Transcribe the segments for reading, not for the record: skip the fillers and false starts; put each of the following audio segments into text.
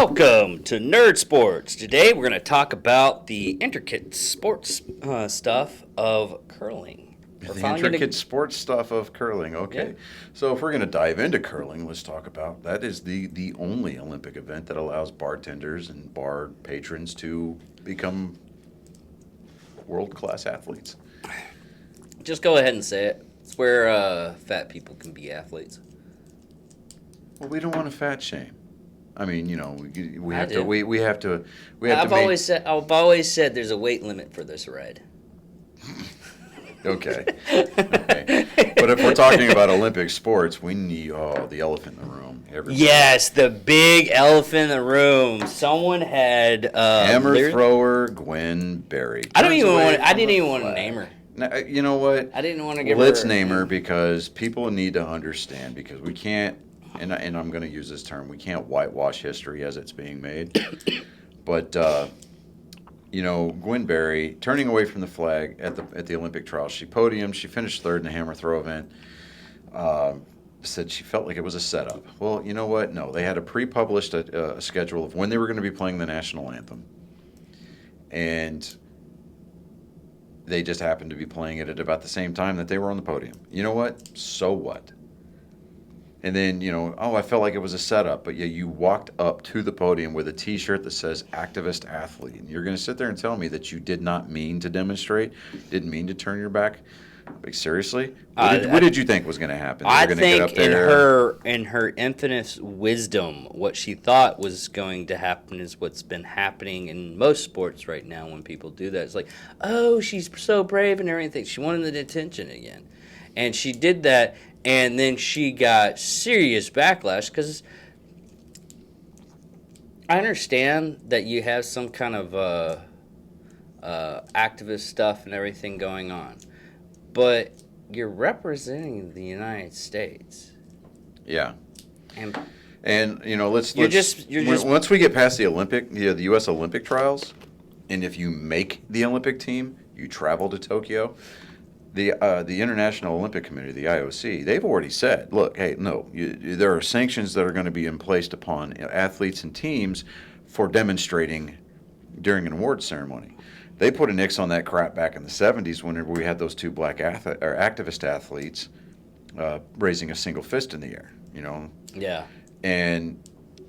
Welcome to Nerd Sports. Today we're going to talk about the intricate sports stuff of curling. The intricate sports stuff of curling. Okay. Yeah. So if we're going to dive into curling, let's talk about that is the only Olympic event that allows bartenders and bar patrons to become world-class athletes. Just go ahead and say it. It's where fat people can be athletes. Well, we don't want to fat shame. I mean, you know, we I have do. to we have to I've always said there's a weight limit for this ride. Okay. Okay. But if we're talking about Olympic sports, we need the elephant in the room. Yes, the big elephant in the room. Someone had hammer thrower Gwen Berry. I didn't even want to name her. Now, you know what? I didn't want to give her. Let's name her because people need to understand because we can't. And I'm going to use this term. We can't whitewash history as it's being made. But you know, Gwen Berry turning away from the flag at the Olympic trials. She podiumed. She finished third in the hammer throw event. Said she felt like it was a setup. Well, you know what? No, they had a pre-published a schedule of when they were going to be playing the national anthem, and they just happened to be playing it at about the same time that they were on the podium. You know what? So what? And then, you know, I felt like it was a setup. But yeah, you walked up to the podium with a T-shirt that says activist athlete. And you're going to sit there and tell me that you did not mean to demonstrate, didn't mean to turn your back? Like, seriously? What did you think was going to happen? I think in her infinite wisdom, what she thought was going to happen is what's been happening in most sports right now when people do that. It's like, oh, she's so brave and everything. She wanted the attention again. And she did that. And then she got serious backlash because I understand that you have some kind of activist stuff and everything going on, but you're representing the United States. Yeah. And you know, once we get past the U.S. Olympic trials, and if you make the Olympic team, you travel to Tokyo. The International Olympic Committee, the IOC, they've already said, look, hey, no, there are sanctions that are going to be placed upon athletes and teams for demonstrating during an awards ceremony. They put a nix on that crap back in the 70s whenever we had those two black activist athletes raising a single fist in the air, you know? Yeah. And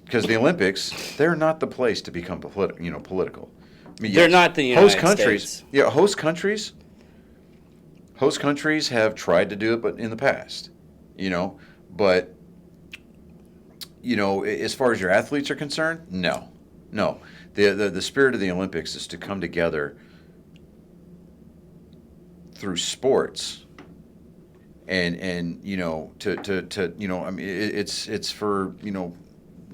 because the Olympics, they're not the place to become political. I mean, they're not the United States. Yeah, Host countries have tried to do it, but in the past, you know. But, you know, as far as your athletes are concerned, no. The spirit of the Olympics is to come together through sports, and you know to you know I mean it's for you know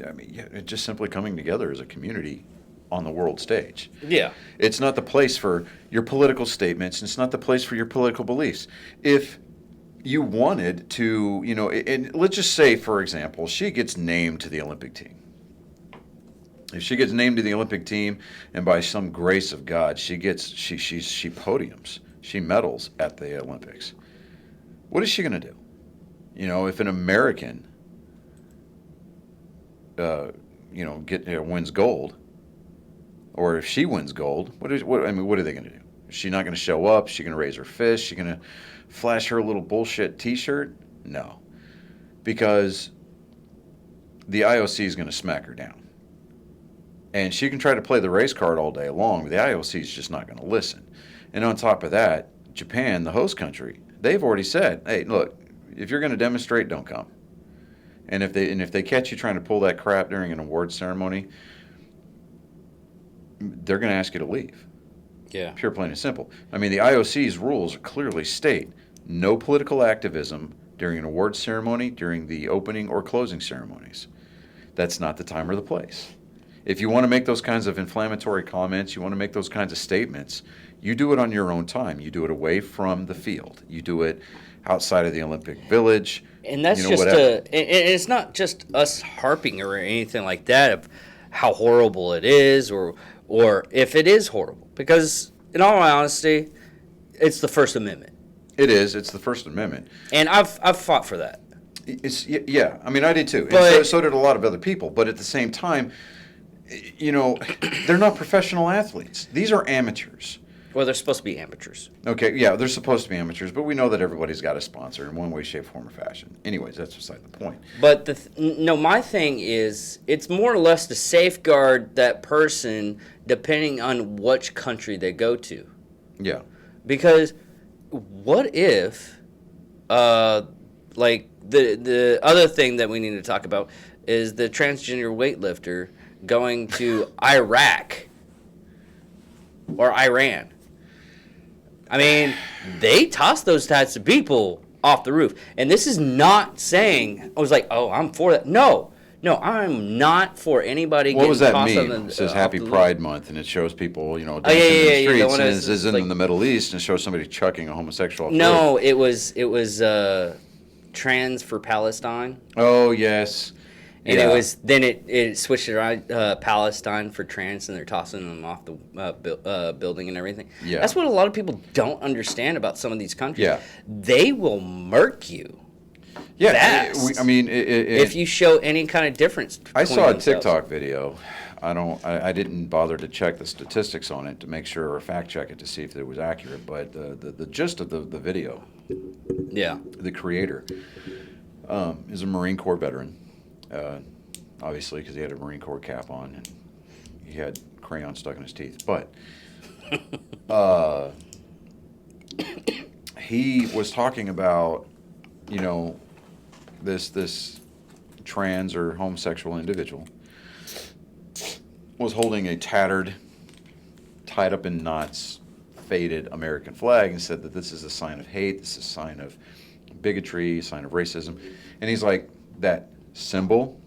I mean it's just simply coming together as a community on the world stage. Yeah. It's not the place for your political statements. It's not the place for your political beliefs. If you wanted to, you know, and let's just say, for example, she gets named to the Olympic team. If she gets named to the Olympic team, and by some grace of God, she podiums, she medals at the Olympics. What is she going to do? You know, if an American, wins gold. Or if she wins gold, what are they going to do? Is she not going to show up? Is she going to raise her fist? Is she going to flash her little bullshit T-shirt? No. Because the IOC is going to smack her down. And she can try to play the race card all day long, but the IOC is just not going to listen. And on top of that, Japan, the host country, they've already said, hey, look, if you're going to demonstrate, don't come. And if they catch you trying to pull that crap during an award ceremony, they're going to ask you to leave. Yeah. Pure, plain and simple. I mean, the IOC's rules clearly state no political activism during an awards ceremony, during the opening or closing ceremonies. That's not the time or the place. If you want to make those kinds of inflammatory comments, you want to make those kinds of statements, you do it on your own time. You do it away from the field. You do it outside of the Olympic Village. And that's it's not just us harping or anything like that of how horrible it is or if it is horrible. Because, in all honesty, it's the First Amendment. It is. It's the First Amendment. And I've fought for that. Yeah. I mean, I did too. And so did a lot of other people. But at the same time, you know, they're not professional athletes. These are amateurs. Well, they're supposed to be amateurs. Okay, yeah, they're supposed to be amateurs, but we know that everybody's got a sponsor in one way, shape, form, or fashion. Anyways, that's beside the point. But no, my thing is, it's more or less to safeguard that person depending on which country they go to. Yeah. Because what if, like the other thing that we need to talk about is the transgender weightlifter going to Iraq or Iran. I mean, they toss those types of people off the roof. And this is not saying, I was like, oh, I'm for that. No, I'm not for anybody What getting was that tossed meme? on the, It says off Happy the roof. Pride Month, and it shows people, you know, Oh, dancing yeah, in the yeah, the streets, one and that's it's in like- the Middle East, and it shows somebody chucking a homosexual off the No, roof. it was Trans for Palestine. Oh, yes. And Yeah. it was then it switched around Palestine for trans, and they're tossing them off the building and everything. Yeah. That's what a lot of people don't understand about some of these countries. Yeah. They will murk you Yeah, fast I mean, if you show any kind of difference. I between saw a themselves. TikTok video. I didn't bother to check the statistics on it to make sure or fact check it to see if it was accurate. But the gist of the video, Yeah. the creator, is a Marine Corps veteran, obviously because he had a Marine Corps cap on and he had crayon stuck in his teeth. But he was talking about, you know, this trans or homosexual individual was holding a tattered, tied up in knots, faded American flag and said that this is a sign of hate, this is a sign of bigotry, a sign of racism. And he's like, that symbol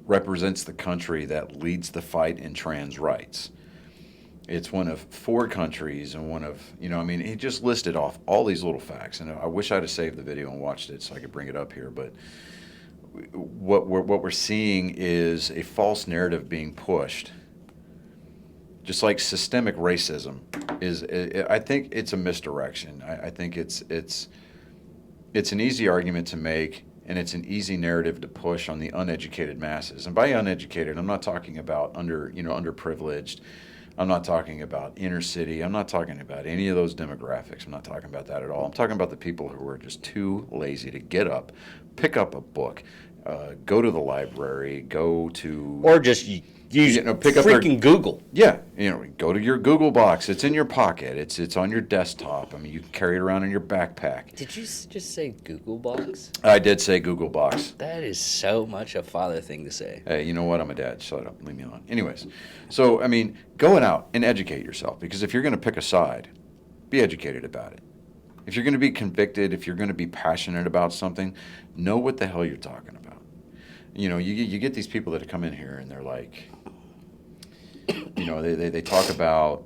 represents the country that leads the fight in trans rights. It's one of 4 countries and one of, you know, I mean, he just listed off all these little facts. And I wish I'd have saved the video and watched it so I could bring it up here. But what we're seeing is a false narrative being pushed. Just like systemic racism is, I think it's a misdirection. I think it's an easy argument to make, and it's an easy narrative to push on the uneducated masses. And by uneducated, I'm not talking about underprivileged. I'm not talking about inner city. I'm not talking about any of those demographics. I'm not talking about that at all. I'm talking about the people who are just too lazy to get up, pick up a book, go to the library, go to... Or just use pick up their... freaking Google. Yeah, go to your Google box. It's in your pocket. It's on your desktop. I mean, you can carry it around in your backpack. Did you just say Google Box? I did say Google Box. That is so much a father thing to say. Hey, you know what? I'm a dad. Shut up. Leave me alone. Anyways, so, I mean, going out and educate yourself, because if you're going to pick a side, be educated about it. If you're going to be convicted, if you're going to be passionate about something, know what the hell you're talking about. You know, you get these people that come in here and they're like, you know, they talk about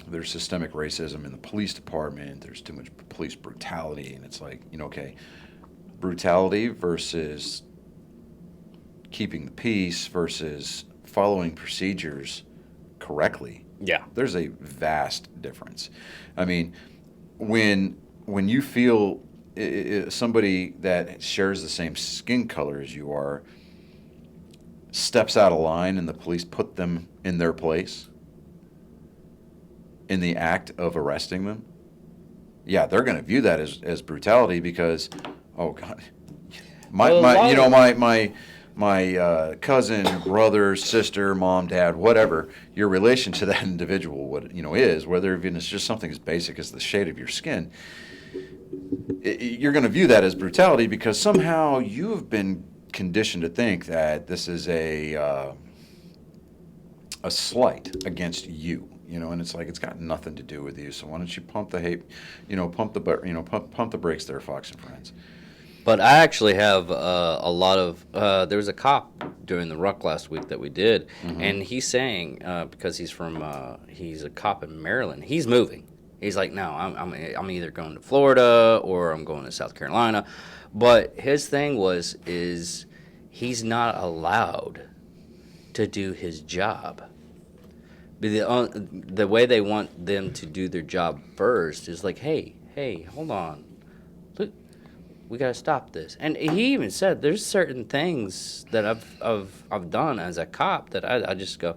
there's systemic racism in the police department, there's too much police brutality, and it's like, you know, okay, brutality versus keeping the peace versus following procedures correctly. Yeah. There's a vast difference. I mean, when you feel somebody that shares the same skin color as you are steps out of line and the police put them in their place in the act of arresting them, yeah, they're going to view that as brutality because, oh God, my cousin, brother, sister, mom, dad, whatever your relation to that individual is, whether even it's just something as basic as the shade of your skin, you're going to view that as brutality because somehow you have been conditioned to think that this is a slight against you, and it's like it's got nothing to do with you. So why don't you pump the hate, pump the brakes there, Fox and Friends. But I actually have a lot of. There was a cop during the ruck last week that we did, and he's saying because he's a cop in Maryland, he's moving. He's like, no, I'm either going to Florida or I'm going to South Carolina. But his thing is he's not allowed to do his job. The way they want them to do their job first is like, hey, hold on. Look, We got to stop this. And he even said there's certain things that I've done as a cop that I just go,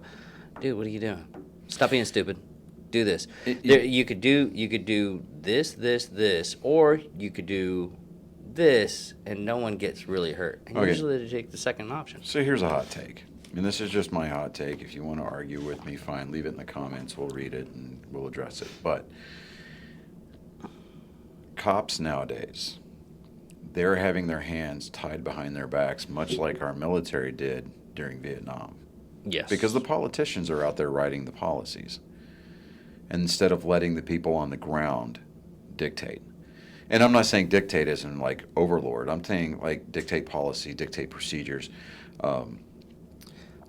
dude, what are you doing? Stop being stupid. Do this. You could do this, or you could do this, and no one gets really hurt. And Okay. usually they take the second option. So here's a hot take. And this is just my hot take. If you want to argue with me, fine. Leave it in the comments. We'll read it and we'll address it. But cops nowadays, they're having their hands tied behind their backs, much like our military did during Vietnam. Yes. Because the politicians are out there writing the policies. And instead of letting the people on the ground dictate. And I'm not saying dictate as in like overlord. I'm saying like dictate policy, dictate procedures.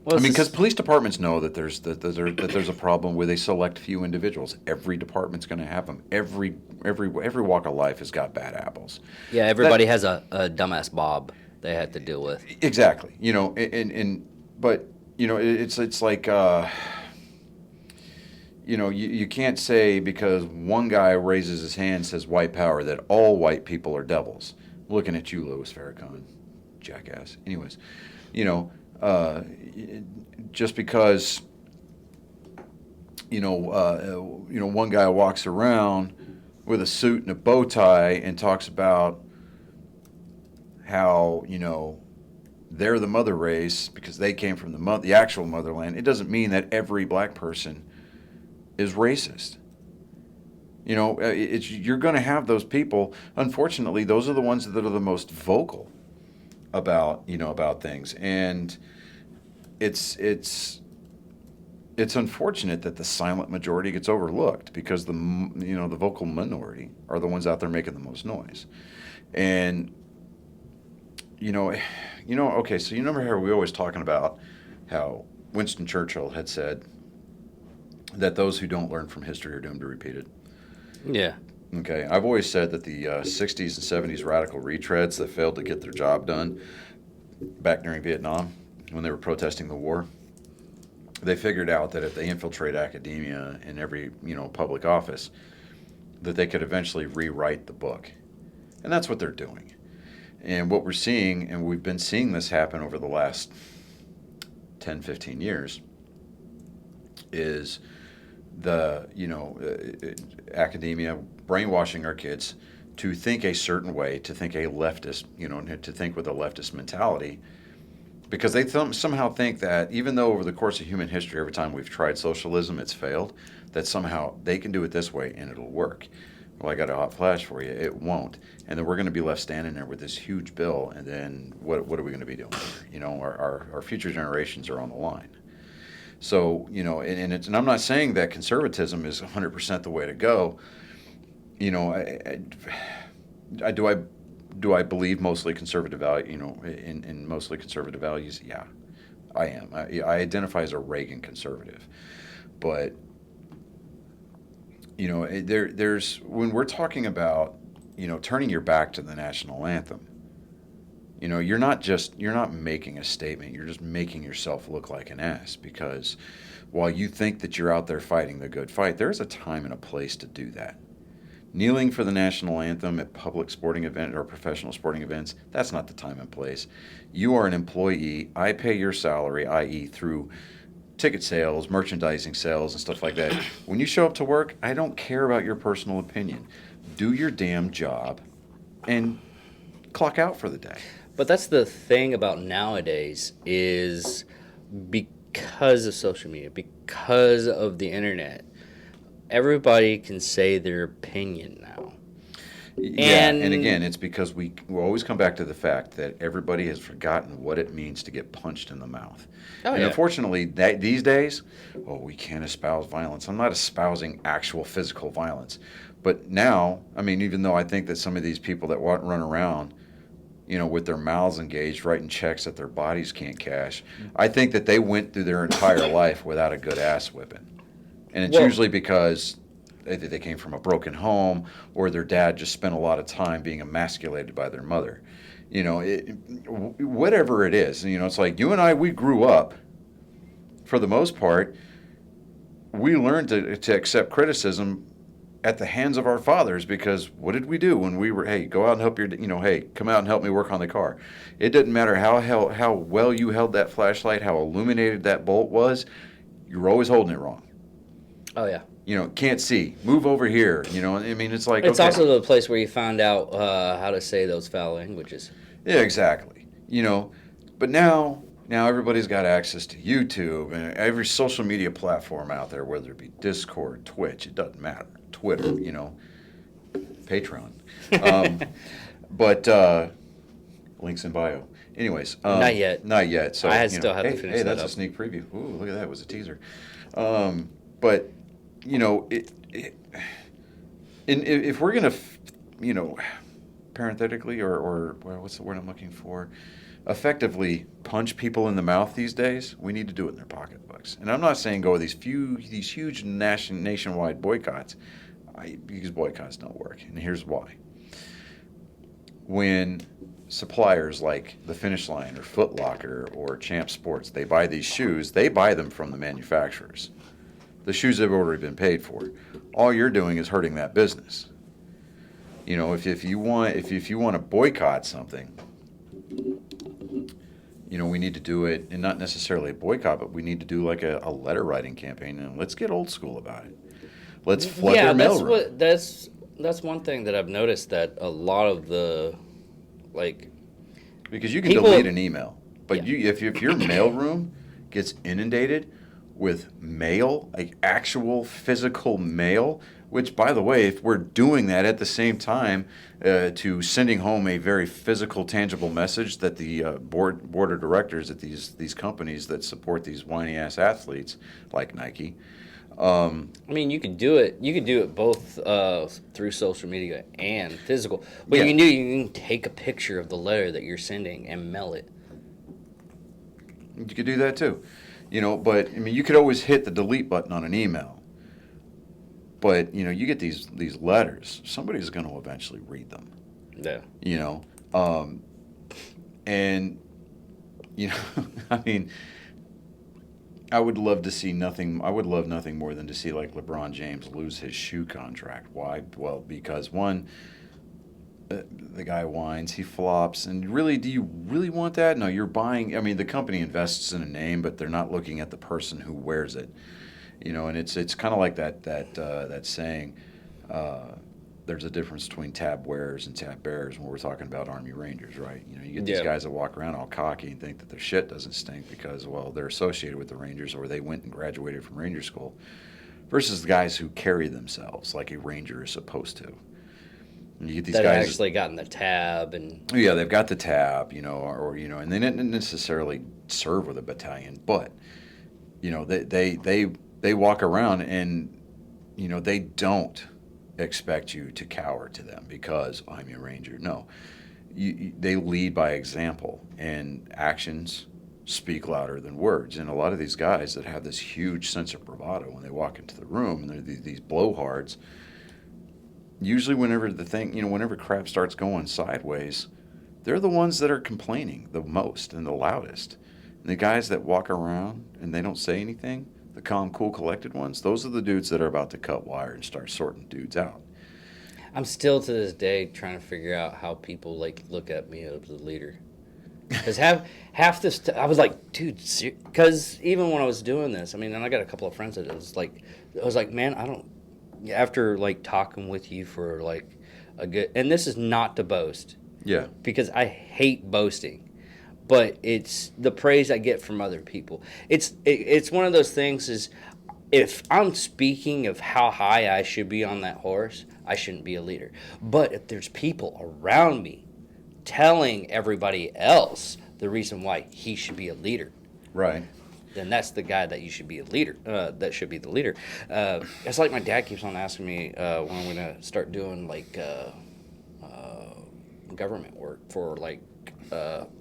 Well, I mean, because police departments know that there's a problem where they select few individuals. Every department's going to have them. Every walk of life has got bad apples. yeah, everybody has a dumbass Bob they had to deal with. Exactly. You know, but you know, it's like you know, you can't say because one guy raises his hand and says white power that all white people are devils. Looking at you, Louis Farrakhan, jackass. Anyways, you know. Just because one guy walks around with a suit and a bow tie and talks about how they're the mother race because they came from the actual motherland, it doesn't mean that every black person is racist. You know, you're going to have those people. Unfortunately, those are the ones that are the most vocal about things, and it's unfortunate that the silent majority gets overlooked because the vocal minority are the ones out there making the most noise. And okay, so you remember how we always talking about how Winston Churchill had said that those who don't learn from history are doomed to repeat it. Yeah. Okay, I've always said that the 60s and 70s radical retreads that failed to get their job done back during Vietnam when they were protesting the war, they figured out that if they infiltrate academia in every public office, that they could eventually rewrite the book. And that's what they're doing. And what we're seeing, and we've been seeing this happen over the last 10, 15 years, is the academia brainwashing our kids to think a certain way, to think a leftist, to think with a leftist mentality, because they somehow think that even though over the course of human history, every time we've tried socialism, it's failed, that somehow they can do it this way and it'll work. Well, I got a hot flash for you. It won't. And then we're going to be left standing there with this huge bill, and then what are we going to be doing? Our future generations are on the line. So, and I'm not saying that conservatism is 100% the way to go. Do I believe mostly conservative value, in mostly conservative values? Yeah, I am. I identify as a Reagan conservative. But, there's when we're talking about, turning your back to the national anthem, you're not making a statement. You're just making yourself look like an ass, because while you think that you're out there fighting the good fight, there's a time and a place to do that. Kneeling for the national anthem at public sporting events or professional sporting events, that's not the time and place. You are an employee. I pay your salary, i.e. through ticket sales, merchandising sales, and stuff like that. When you show up to work, I don't care about your personal opinion. Do your damn job and clock out for the day. But that's the thing about nowadays is because of social media, because of the internet, everybody can say their opinion now. Yeah, and again, it's because we always come back to the fact that everybody has forgotten what it means to get punched in the mouth. Oh, and yeah. Unfortunately, these days, we can't espouse violence. I'm not espousing actual physical violence. But now, I mean, even though I think that some of these people that run around, with their mouths engaged, writing checks that their bodies can't cash, I think that they went through their entire life without a good ass whipping. And it's usually because they came from a broken home, or their dad just spent a lot of time being emasculated by their mother. Whatever it is, it's like you and I, we grew up, for the most part, we learned to accept criticism at the hands of our fathers, because what did we do when we were, hey, go out and help your, hey, come out and help me work on the car. It didn't matter how well you held that flashlight, how illuminated that bolt was, you were always holding it wrong. Oh yeah. Can't see. Move over here. I mean, it's like, It's okay. also the place where you found out how to say those foul languages. Yeah, exactly. But now everybody's got access to YouTube and every social media platform out there, whether it be Discord, Twitch, it doesn't matter. Twitter, Patreon. But links in bio. Anyways, Not yet. Not yet. So still have to finish hey, that that's up. a sneak preview. Ooh, look at that. It was a teaser. But and if we're gonna, parenthetically or what's the word I'm looking for, effectively punch people in the mouth these days, we need to do it in their pocketbooks. And I'm not saying go with these huge nationwide boycotts, because boycotts don't work. And here's why. When suppliers like the Finish Line or Foot Locker or Champ Sports, they buy these shoes, they buy them from the manufacturers. The shoes have already been paid for. All you're doing is hurting that business. If you want to boycott something, we need to do it, and not necessarily a boycott, but we need to do like a letter writing campaign, and let's get old school about it. Let's flood their mailroom. That's one thing that I've noticed, that a lot of the Because you can people, delete an email, but yeah. if your mailroom gets inundated with mail, like actual physical mail, which, by the way, if we're doing that at the same time to sending home a very physical, tangible message that the board of directors at these companies that support these whiny ass athletes like Nike. I mean, you could do it. You could do it both through social media and physical. What you can do, you can take a picture of the letter that you're sending and mail it. You could do that too, But I mean, you could always hit the delete button on an email. But you get these letters. Somebody's going to eventually read them. Yeah. And I mean, I would love to see nothing. I would love nothing more than to see like LeBron James lose his shoe contract. Why? Well, because one, the guy whines, he flops, and really, do you really want that? No, you're buying. I mean, the company invests in a name, but they're not looking at the person who wears it. And it's kind of like that saying. There's a difference between tab wearers and tab bearers when we're talking about Army Rangers, right? You get these guys that walk around all cocky and think that their shit doesn't stink because, well, they're associated with the Rangers or they went and graduated from Ranger school, versus the guys who carry themselves like a Ranger is supposed to. And you get these that guys actually gotten the tab and. Yeah, they've got the tab, and they didn't necessarily serve with a battalion, but they walk around and they don't expect you to cower to them because I'm your Ranger. No, they lead by example, and actions speak louder than words. And a lot of these guys that have this huge sense of bravado when they walk into the room, and they're these blowhards. Usually, whenever crap starts going sideways, they're the ones that are complaining the most and the loudest. And the guys that walk around and they don't say anything, the calm, cool, collected ones, those are the dudes that are about to cut wire and start sorting dudes out. I'm still to this day trying to figure out how people look at me as a leader. Because half this, I was like, dude, because even when I was doing this, I mean, and I got a couple of friends that I was like, man, I don't. After talking with you for a good, and this is not to boast, Yeah, because I hate boasting. But it's the praise I get from other people. It's one of those things is, if I'm speaking of how high I should be on that horse, I shouldn't be a leader. But if there's people around me telling everybody else the reason why he should be a leader, right. then that's the guy that you should be a leader. That should be the leader. It's like my dad keeps on asking me when I'm going to start doing government work for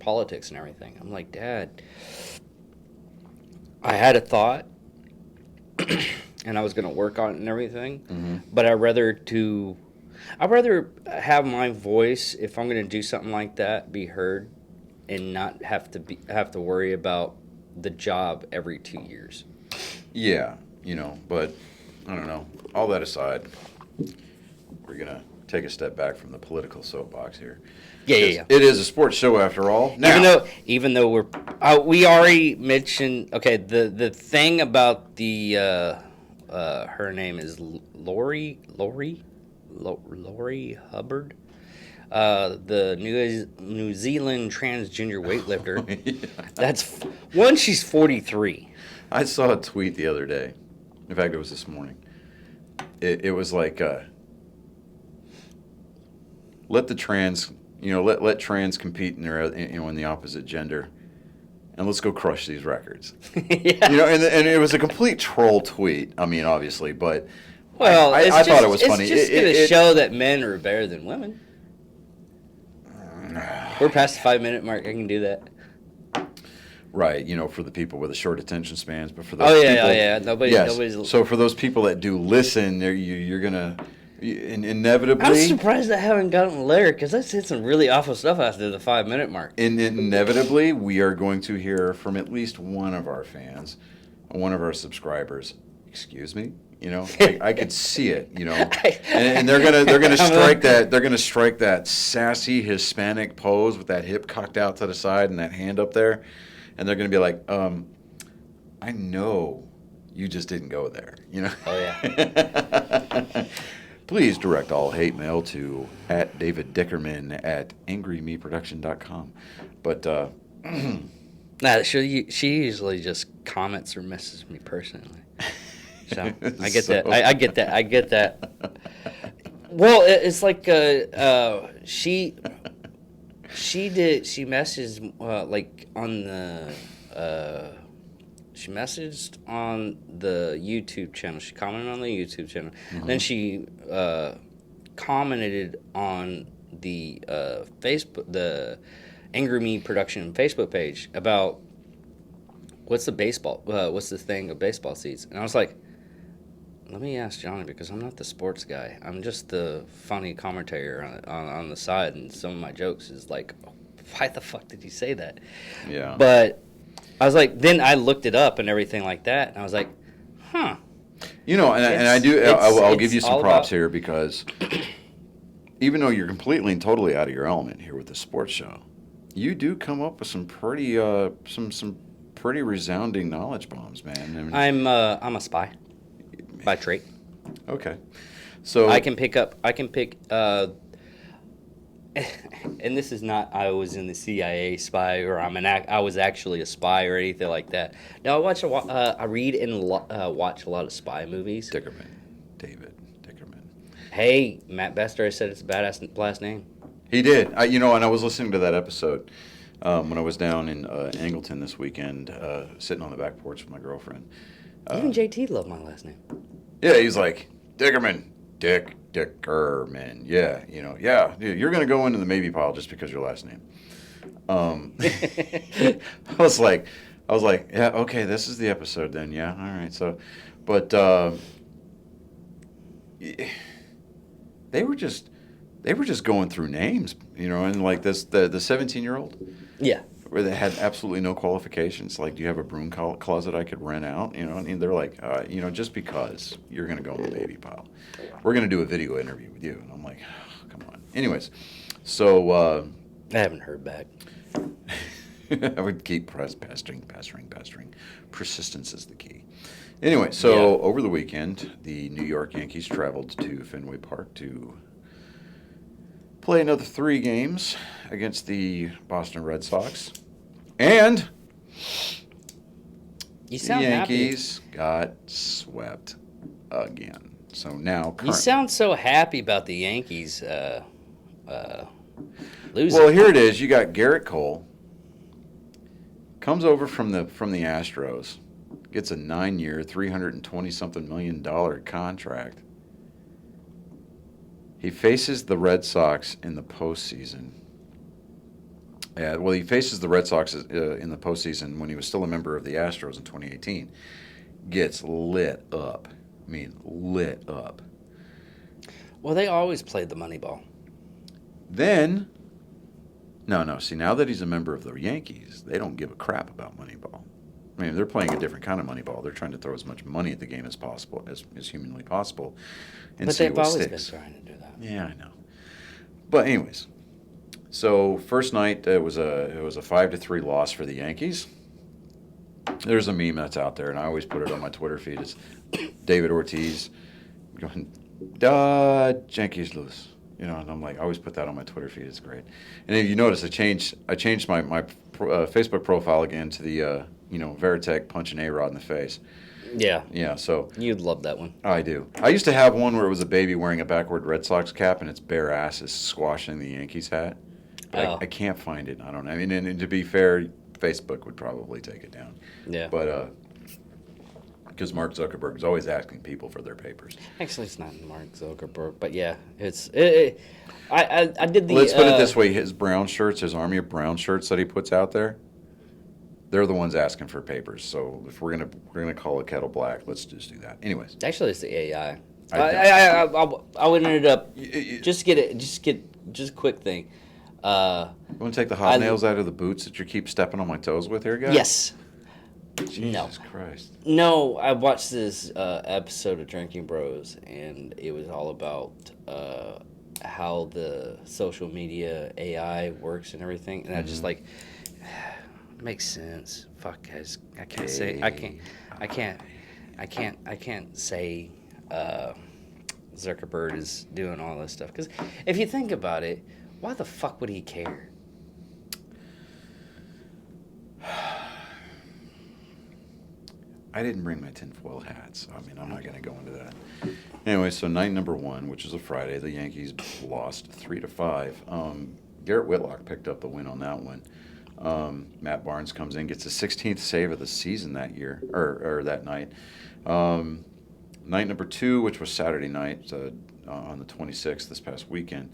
politics and everything. I'm like, Dad, I had a thought and I was going to work on it and everything, but I'd rather have my voice, if I'm going to do something like that, be heard and not have to worry about the job every 2 years. Yeah, but I don't know. All that aside, we're gonna take a step back from the political soapbox here. Yeah. It is a sports show after all. Now, Even though we already mentioned, okay, the thing about the her name is Lori Hubbard, the New Zealand transgender weightlifter. That's one. She's 43. I saw a tweet the other day. In fact, it was this morning. It was like, let the trans, let trans compete in their, in the opposite gender, and let's go crush these records. Yeah. And it was a complete troll tweet. I mean, obviously, but Well, I thought it was funny. It's just going to show that men are better than women. We're past the 5-minute mark. I can do that. Right, for the people with the short attention spans, but for those nobody's. So for those people that do listen, you're gonna inevitably. I'm surprised I haven't gotten a letter because I said some really awful stuff after the 5-minute mark. Inevitably, we are going to hear from at least one of our fans, one of our subscribers. Excuse me. I could see it. And they're gonna strike that. They're gonna strike that sassy Hispanic pose with that hip cocked out to the side and that hand up there. And they're going to be like, I know you just didn't go there, Oh, yeah. Please direct all hate mail to @DavidDickerman@angrymeproduction.com. But, Nah, she usually just comments or messages me personally. So, I get that. I get that. I get that. Well, it's like she messaged on the she messaged on the YouTube channel. She commented on the YouTube channel. Mm-hmm. Then she commented on the Facebook, the Angry Me Production Facebook page about what's the thing of baseball seats. And I was like, let me ask Johnny, because I'm not the sports guy. I'm just the funny commentator on the side, and some of my jokes is like, why the fuck did you say that? Yeah. But I was like, then I looked it up and everything like that, and I was like, huh. I'll give you some props here, because even though you're completely and totally out of your element here with the sports show, you do come up with some pretty pretty resounding knowledge bombs, man. I'm a spy. By trait. Okay. So I can pick and this is not I was in the CIA spy or I was actually a spy or anything like that. No, I read and watch a lot of spy movies. David Dickerman. Hey, Matt Bester said it's a badass last name. He did. And I was listening to that episode when I was down in Angleton this weekend, sitting on the back porch with my girlfriend. Even JT loved my last name. Yeah, he's like, Dickerman. Dickerman. Yeah, yeah. You're going to go into the maybe pile just because your last name. I was like, yeah, okay, this is the episode then. Yeah, all right. So, but they were just going through names, and like the 17-year-old. Yeah. Where they had absolutely no qualifications. Like, do you have a broom closet I could rent out? And they're like, just because you're going to go in the baby pile, we're going to do a video interview with you. And I'm like, oh, come on. Anyways, so I haven't heard back. I would keep pestering. Persistence is the key. Anyway, so over the weekend, the New York Yankees traveled to Fenway Park to play another 3 games against the Boston Red Sox. And you sound the Yankees happy. Got swept again. So now you sound so happy about the Yankees losing. Well, here it is. You got Garrett Cole. Comes over from the Astros. Gets a 9-year, $320-something million contract. He faces the Red Sox in the postseason. He faces the Red Sox in the postseason when he was still a member of the Astros in 2018. Gets lit up. I mean, lit up. Well, they always played the money ball. Then, no. See, now that he's a member of the Yankees, they don't give a crap about Moneyball. I mean, they're playing a different kind of money ball. They're trying to throw as much money at the game as possible, as humanly possible, and But see they've what always sticks. been trying to do that. Yeah, I know. But anyways, so first night it was a 5-3 loss for the Yankees. There's a meme that's out there, and I always put it on my Twitter feed. It's David Ortiz going, "Duh, Yankees lose." You know, and I'm like, I always put that on my Twitter feed. It's great. And if you notice, I changed my Facebook profile again to the Veritek punching A-Rod in the face. Yeah. Yeah, so You'd love that one. I do. I used to have one where it was a baby wearing a backward Red Sox cap and its bare ass is squashing the Yankees hat. But Oh. I can't find it. I don't know. I mean, and to be fair, Facebook would probably take it down. Yeah. But because Mark Zuckerberg is always asking people for their papers. Actually, it's not Mark Zuckerberg, but yeah, I did the. Let's put it this way: his brown shirts, his army of brown shirts that he puts out there, they're the ones asking for papers. So if we're gonna call it kettle black, let's just do that. Anyways, Actually, it's the AI. I I would ended up you just a quick thing. want to take the hobnails out of the boots that you keep stepping on my toes with here, guys? Yes. Jesus Christ. No, I watched this episode of Drinking Bros, and it was all about how the social media AI works and everything. And I just like, makes sense. Fuck, guys, I can't say Zuckerberg is doing all this stuff, because if you think about it, why the fuck would he care? I didn't bring my tinfoil hat, so I mean, I'm not going to go into that. Anyway, so night number 1, which is a Friday, the Yankees lost 3-5. Garrett Whitlock picked up the win on that one. Matt Barnes comes in, gets the 16th save of the season that year, or that night. Night number 2, which was Saturday night on the 26th, this past weekend.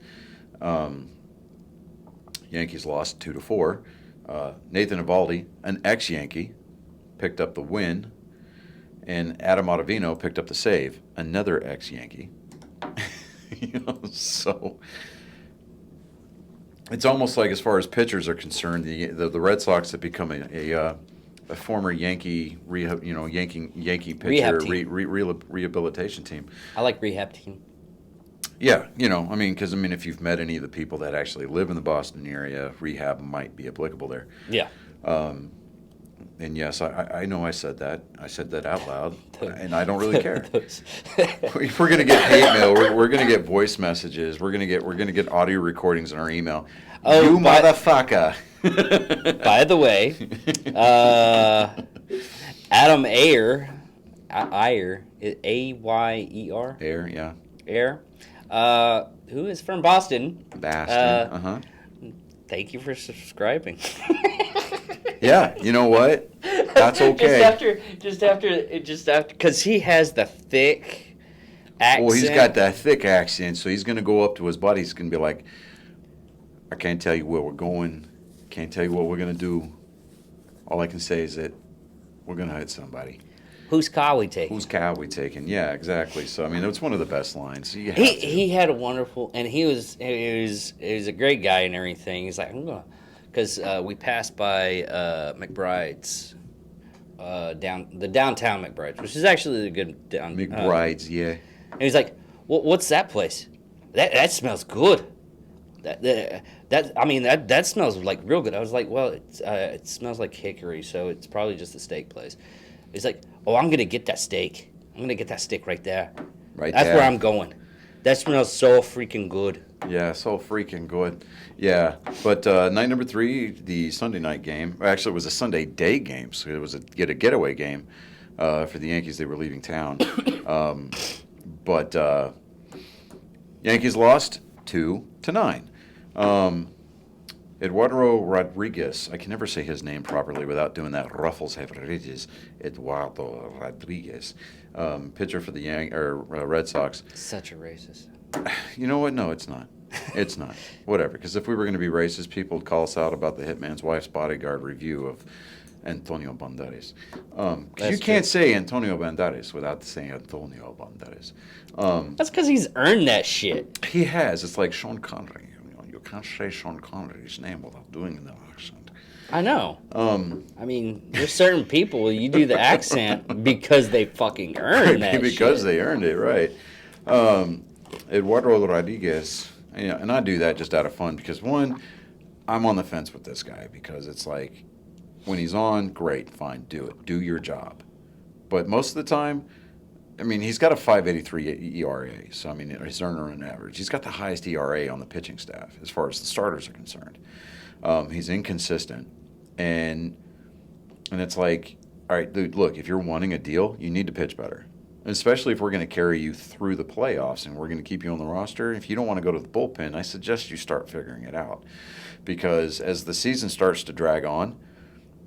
Yankees lost 2-4. Nathan Eovaldi, an ex-Yankee, picked up the win. And Adam Ottavino picked up the save, another ex-Yankee. So it's almost like, as far as pitchers are concerned, the Red Sox have become a former Yankee Yankee pitcher rehabilitation team. I like rehab team. Yeah, I mean, because if you've met any of the people that actually live in the Boston area, rehab might be applicable there. Yeah. And yes, I know I said that. I said that out loud, and I don't really care. If we're gonna get hate mail, we're gonna get voice messages. We're gonna get audio recordings in our email. Oh, you motherfucker! By the way, Adam Ayer, Ayer, Ayer, Air, yeah. Ayer, who is from Boston. Boston. Thank you for subscribing. Yeah, you know what? That's okay. Just after, because he has the thick accent. Well, he's got that thick accent, so he's gonna go up to his buddy. He's gonna be like, "I can't tell you where we're going. Can't tell you what we're gonna do. All I can say is that we're gonna hit somebody." Whose car we taking? Whose cow we taking? Yeah, exactly. So I mean, it's one of the best lines. He had a wonderful, and he was a great guy and everything. He's like, I'm gonna, because we passed by McBride's, downtown McBride's, which is actually a good down. McBride's, yeah. And he's like, what's that place? That smells good. That smells like real good. I was like, well, it smells like hickory, so it's probably just a steak place. He's like, oh, I'm gonna get that steak. I'm gonna get that steak right there. That's where I'm going. That smells so freaking good. Yeah, so freaking good. Yeah, but night number 3, the Sunday night game. Actually, it was a Sunday day game, so it was a getaway game for the Yankees. They were leaving town, but Yankees lost 2-9. Eduardo Rodriguez, I can never say his name properly without doing that Ruffles Rodriguez. Eduardo Rodriguez, pitcher for the Red Sox. Such a racist. You know what? No, it's not. It's not. Whatever. Because if we were going to be racist, people would call us out about the Hitman's Wife's Bodyguard review of Antonio Banderas. You can't say Antonio Banderas without saying Antonio Banderas. That's because he's earned that shit. He has. It's like Sean Connery. You can't say Sean Connery's name without doing the accent. I know. Um, I mean, there's certain people you do the accent because they fucking earn that because shit. they earned it, right? Eduardo Rodriguez, and I do that just out of fun because one, I'm on the fence with this guy because it's like when he's on, great, fine, do it, do your job. But most of the time, I mean, he's got a 5.83 ERA, so I mean, his earner run average. He's got the highest ERA on the pitching staff as far as the starters are concerned. He's inconsistent, and it's like, all right, dude, look, if you're wanting a deal, you need to pitch better. Especially if we're going to carry you through the playoffs and we're going to keep you on the roster. If you don't want to go to the bullpen, I suggest you start figuring it out. Because as the season starts to drag on,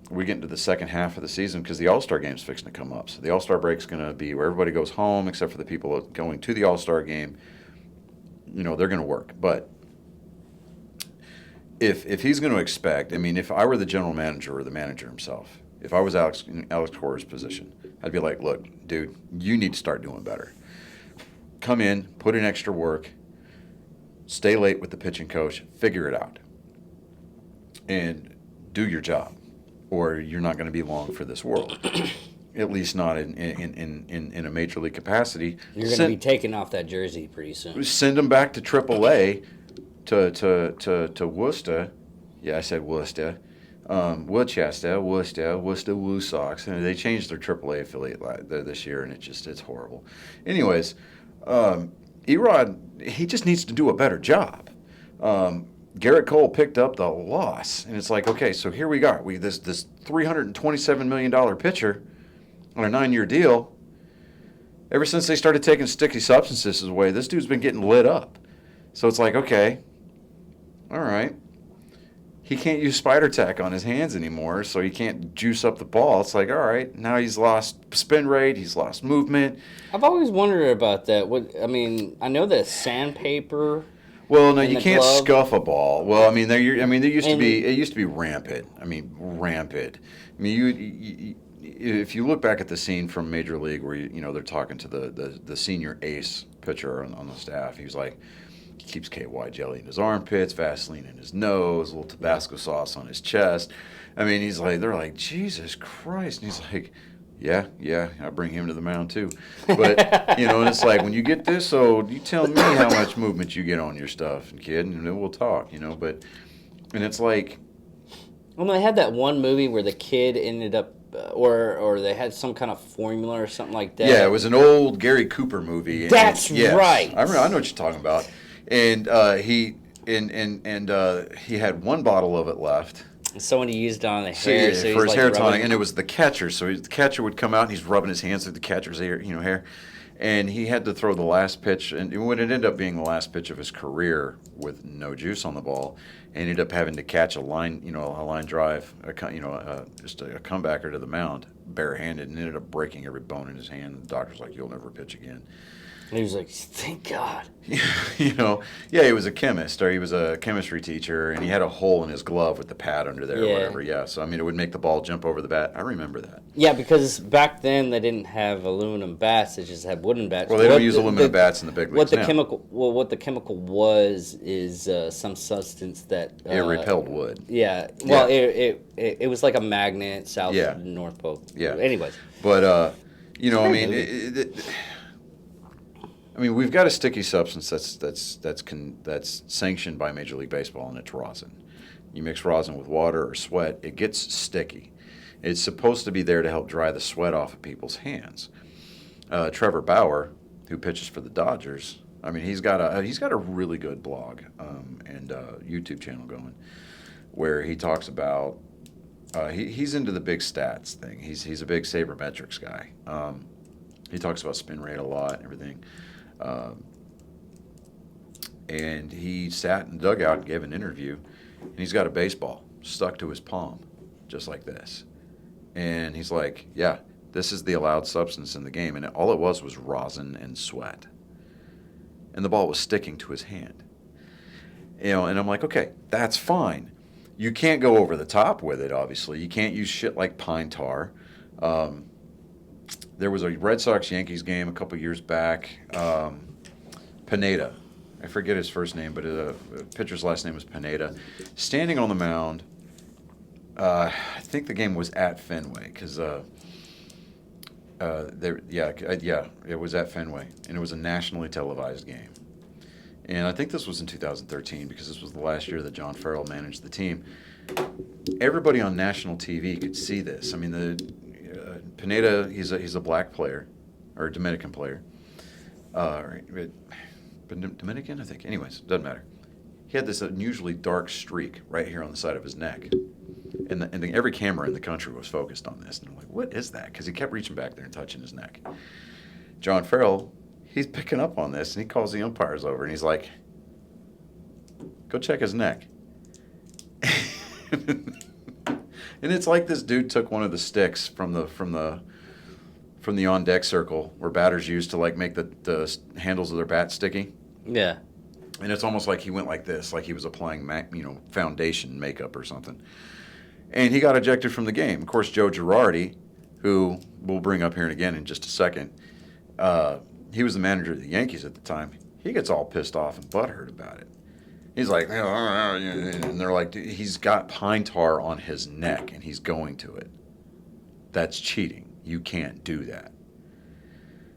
we get into the second half of the season because the All-Star game's fixing to come up. So the All-Star break's going to be where everybody goes home except for the people going to the All-Star game. You know, they're going to work. But if he's going to expect, I mean, if I were the general manager or the manager himself, if I was Alex Cora's position, I'd be like, look, dude, you need to start doing better. Come in, put in extra work, stay late with the pitching coach, figure it out, and do your job, or you're not going to be long for this world. At least not in a major league capacity. You're going to be taking off that jersey pretty soon. Send them back to AAA, to Worcester. Yeah, I said Worcester. Worcester Woo Sox. And they changed their AAA affiliate this year, and it's horrible. Anyways, Erod, he just needs to do a better job. Garrett Cole picked up the loss, and it's like, okay, so here we got this $327 million pitcher on a 9-year deal. Ever since they started taking sticky substances away, this dude's been getting lit up. So it's like, okay, all right. He can't use spider tack on his hands anymore, so he can't juice up the ball. It's like, all right, now he's lost spin rate, he's lost movement. I've always wondered about that. I know that sandpaper. Well, no, in you the can't glove. scuff a ball. Well, I mean, there used to be rampant. I mean, rampant. I mean, if you look back at the scene from Major League where they're talking to the senior ace pitcher on the staff, he was like, he keeps KY jelly in his armpits, Vaseline in his nose, a little Tabasco sauce on his chest. I mean, he's like, they're like, Jesus Christ, and he's like, yeah, I bring him to the mound too. But and it's like when you get this, so you tell me how much movement you get on your stuff, kid, and then we'll talk. But and it's like, Well, they had that one movie where the kid ended up, or they had some kind of formula or something like that. yeah, it was an old Gary Cooper movie. And That's yes, right. I know what you're talking about. And he had one bottle of it left. And someone used it on the hair so for his he's hair like tonic, rubbing- and it was the catcher. So the catcher would come out, and he's rubbing his hands through the catcher's hair, and he had to throw the last pitch. And when it ended up being the last pitch of his career with no juice on the ball, he ended up having to catch a line drive, just a comebacker to the mound, barehanded, and ended up breaking every bone in his hand. And the doctor's like, "You'll never pitch again." And he was like, thank God. Yeah, he was a chemist, or he was a chemistry teacher, and he had a hole in his glove with the pad under there, or whatever. Yeah, so I mean, it would make the ball jump over the bat. I remember that. Yeah, because back then they didn't have aluminum bats; they just had wooden bats. Well, they don't use aluminum bats in the big leagues What the now. chemical was is some substance that It repelled wood. Yeah, well, it was like a magnet south Yeah. of the North Pole. Yeah. Anyways, But I great mean, we've got a sticky substance that's sanctioned by Major League Baseball, and it's rosin. You mix rosin with water or sweat, it gets sticky. It's supposed to be there to help dry the sweat off of people's hands. Trevor Bauer, who pitches for the Dodgers, I mean, he's got a really good blog and YouTube channel going, where he talks about he's into the big stats thing. He's a big sabermetrics guy. He talks about spin rate a lot and everything. And he sat in the dugout and gave an interview, and he's got a baseball stuck to his palm, just like this. And he's like, yeah, this is the allowed substance in the game. And all it was rosin and sweat. And the ball was sticking to his hand. And I'm like, okay, that's fine. You can't go over the top with it, obviously. You can't use shit like pine tar. There was a Red Sox-Yankees game a couple years back. Pineda. I forget his first name, but the pitcher's last name was Pineda. Standing on the mound, I think the game was at Fenway because it was at Fenway, and it was a nationally televised game. And I think this was in 2013 because this was the last year that John Farrell managed the team. Everybody on national TV could see this. I mean, Pineda, he's a black player, or a Dominican player. But Dominican, I think. Anyways, doesn't matter. He had this unusually dark streak right here on the side of his neck. And every camera in the country was focused on this. And I'm like, what is that? Because he kept reaching back there and touching his neck. John Farrell, he's picking up on this, and he calls the umpires over, and he's like, go check his neck. And it's like this dude took one of the sticks from the on deck circle where batters use to like make the handles of their bat sticky. Yeah. And it's almost like he went like this, like he was applying foundation makeup or something. And he got ejected from the game. Of course, Joe Girardi, who we'll bring up here again in just a second, he was the manager of the Yankees at the time. He gets all pissed off and butthurt about it. He's like, and they're like, he's got pine tar on his neck and he's going to it. That's cheating. You can't do that.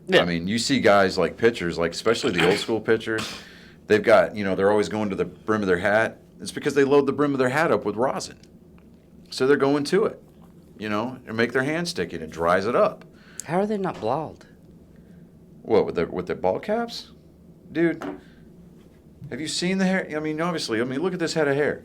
Yeah. I mean, you see guys like pitchers, like especially the old school pitchers, they've got, they're always going to the brim of their hat. It's because they load the brim of their hat up with rosin. So they're going to it, and make their hand sticky and it dries it up. How are they not bald? What, with their ball caps? Dude, have you seen the hair? I mean, obviously, look at this head of hair.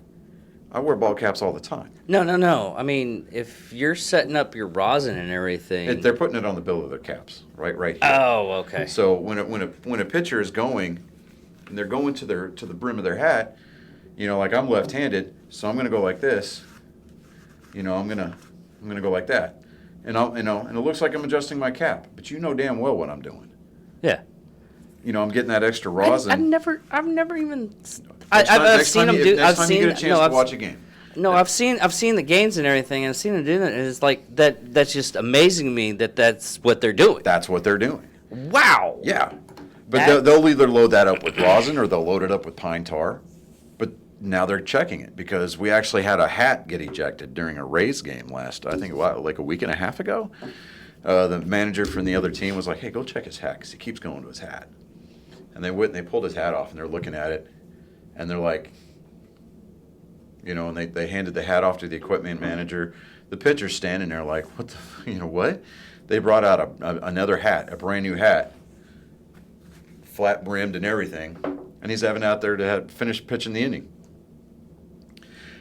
I wear ball caps all the time. No. I mean, if you're setting up your rosin and everything, they're putting it on the bill of their caps, right here. Oh, okay. So when a pitcher is going, and they're going to the brim of their hat, like I'm left-handed, so I'm gonna go like this. I'm gonna go like that, and and it looks like I'm adjusting my cap, but you know damn well what I'm doing. Yeah. I'm getting that extra rosin. I've never even. I've seen them do. Next time you get a chance to watch a game. No, I've seen the games and everything, and I've seen them do that. And it's like that. That's just amazing to me that's what they're doing. That's what they're doing. Wow. Yeah, but they'll either load that up with rosin or they'll load it up with pine tar. But now they're checking it because we actually had a hat get ejected during a Rays game like a week and a half ago. The manager from the other team was like, "Hey, go check his hat because he keeps going to his hat." And they went and they pulled his hat off and they're looking at it, and they're like, and they handed the hat off to the equipment manager. The pitcher's standing there like, what what? They brought out another hat, a brand new hat, flat brimmed and everything, and he's having out there to finish pitching the inning.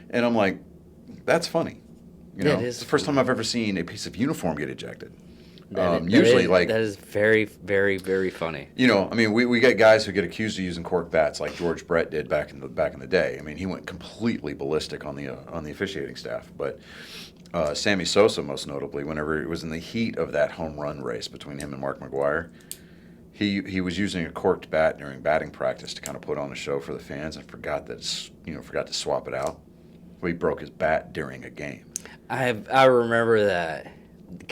And I'm like, that's funny. Yeah, it's the first time I've ever seen a piece of uniform get ejected. That is very, very, very funny. We get guys who get accused of using cork bats like George Brett did back in the day. I mean, he went completely ballistic on the officiating staff. But Sammy Sosa, most notably, whenever it was in the heat of that home run race between him and Mark McGwire, he was using a corked bat during batting practice to kind of put on a show for the fans and forgot to swap it out. Well, he broke his bat during a game. I remember that.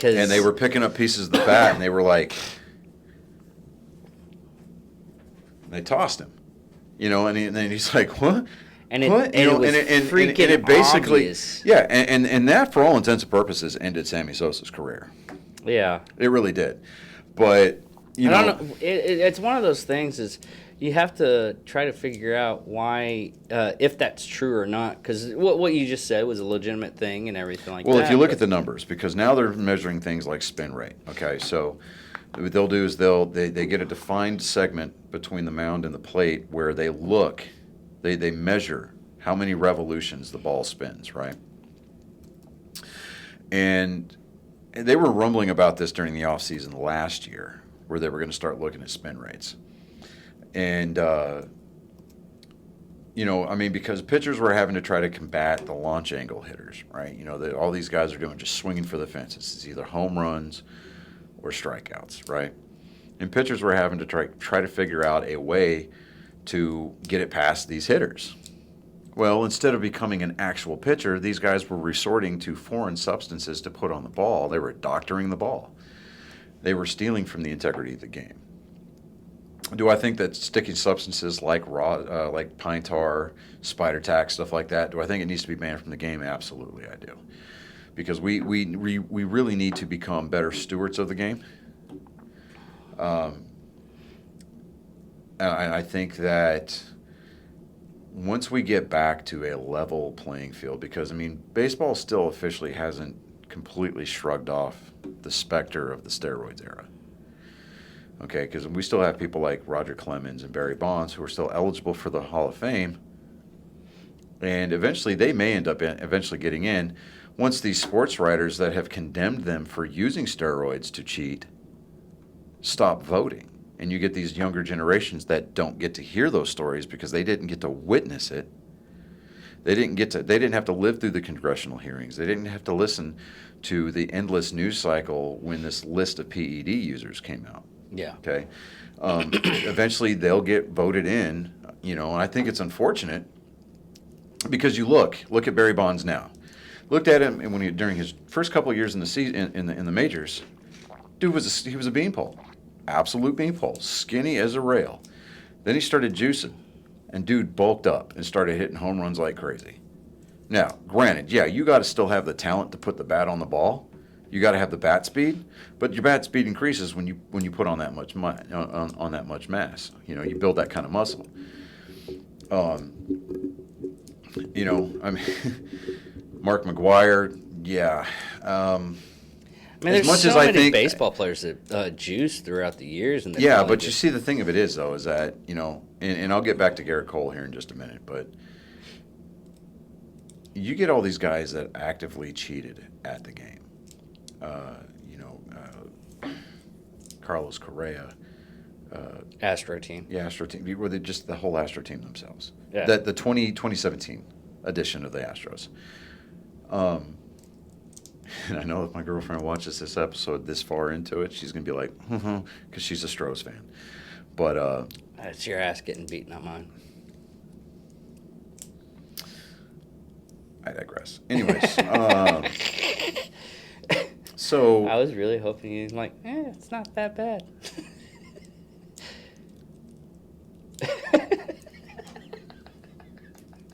And they were picking up pieces of the bat, and they were like, they tossed him, and then he's like, what? And it was freaking basically, obvious. Yeah, and that, for all intents and purposes, ended Sammy Sosa's career. Yeah. It really did. But, I don't know. It's one of those things is you have to try to figure out why, if that's true or not, because what you just said was a legitimate thing and everything like that. Well, if you look at the numbers, because now they're measuring things like spin rate. Okay, so what they'll do is they get a defined segment between the mound and the plate where they measure how many revolutions the ball spins, right? And they were rumbling about this during the offseason last year, where they were going to start looking at spin rates. And, because pitchers were having to try to combat the launch angle hitters, right? All these guys are doing just swinging for the fences. It's either home runs or strikeouts, right? And pitchers were having to try to figure out a way to get it past these hitters. Well, instead of becoming an actual pitcher, these guys were resorting to foreign substances to put on the ball. They were doctoring the ball. They were stealing from the integrity of the game. Do I think that sticky substances like like pine tar, spider tack, stuff like that, do I think it needs to be banned from the game? Absolutely, I do. Because we really need to become better stewards of the game. And I think that once we get back to a level playing field, because, I mean, baseball still officially hasn't completely shrugged off the specter of the steroids era. Okay, because we still have people like Roger Clemens and Barry Bonds who are still eligible for the Hall of Fame, and eventually they may end up eventually getting in once these sports writers that have condemned them for using steroids to cheat stop voting. And you get these younger generations that don't get to hear those stories because they didn't get to witness it. They didn't have to live through the congressional hearings. They didn't have to listen to the endless news cycle when this list of PED users came out. Yeah. Okay. Eventually they'll get voted in, and I think it's unfortunate because you look at Barry Bonds now. Looked at him and during his first couple of years in the season in the majors, dude he was a beanpole. Absolute beanpole, skinny as a rail. Then he started juicing, and dude bulked up and started hitting home runs like crazy. Now, granted, yeah, you got to still have the talent to put the bat on the ball. You got to have the bat speed, but your bat speed increases when you put on that much on that much mass. You build that kind of muscle. I mean, Mark McGwire, yeah. I mean, there's so many baseball players that juice throughout the years. And yeah, but you see, the thing of it is, though, is that, and I'll get back to Garrett Cole here in just a minute, but you get all these guys that actively cheated at the game. Carlos Correa. Astro team. Yeah, Astro team. Were they just the whole Astro team themselves? Yeah. The 2017 edition of the Astros. And I know if my girlfriend watches this episode this far into it, she's going to be like, because she's a Stros fan. But it's your ass getting beat, not mine. I digress. Anyways, so I was really hoping he's like, it's not that bad.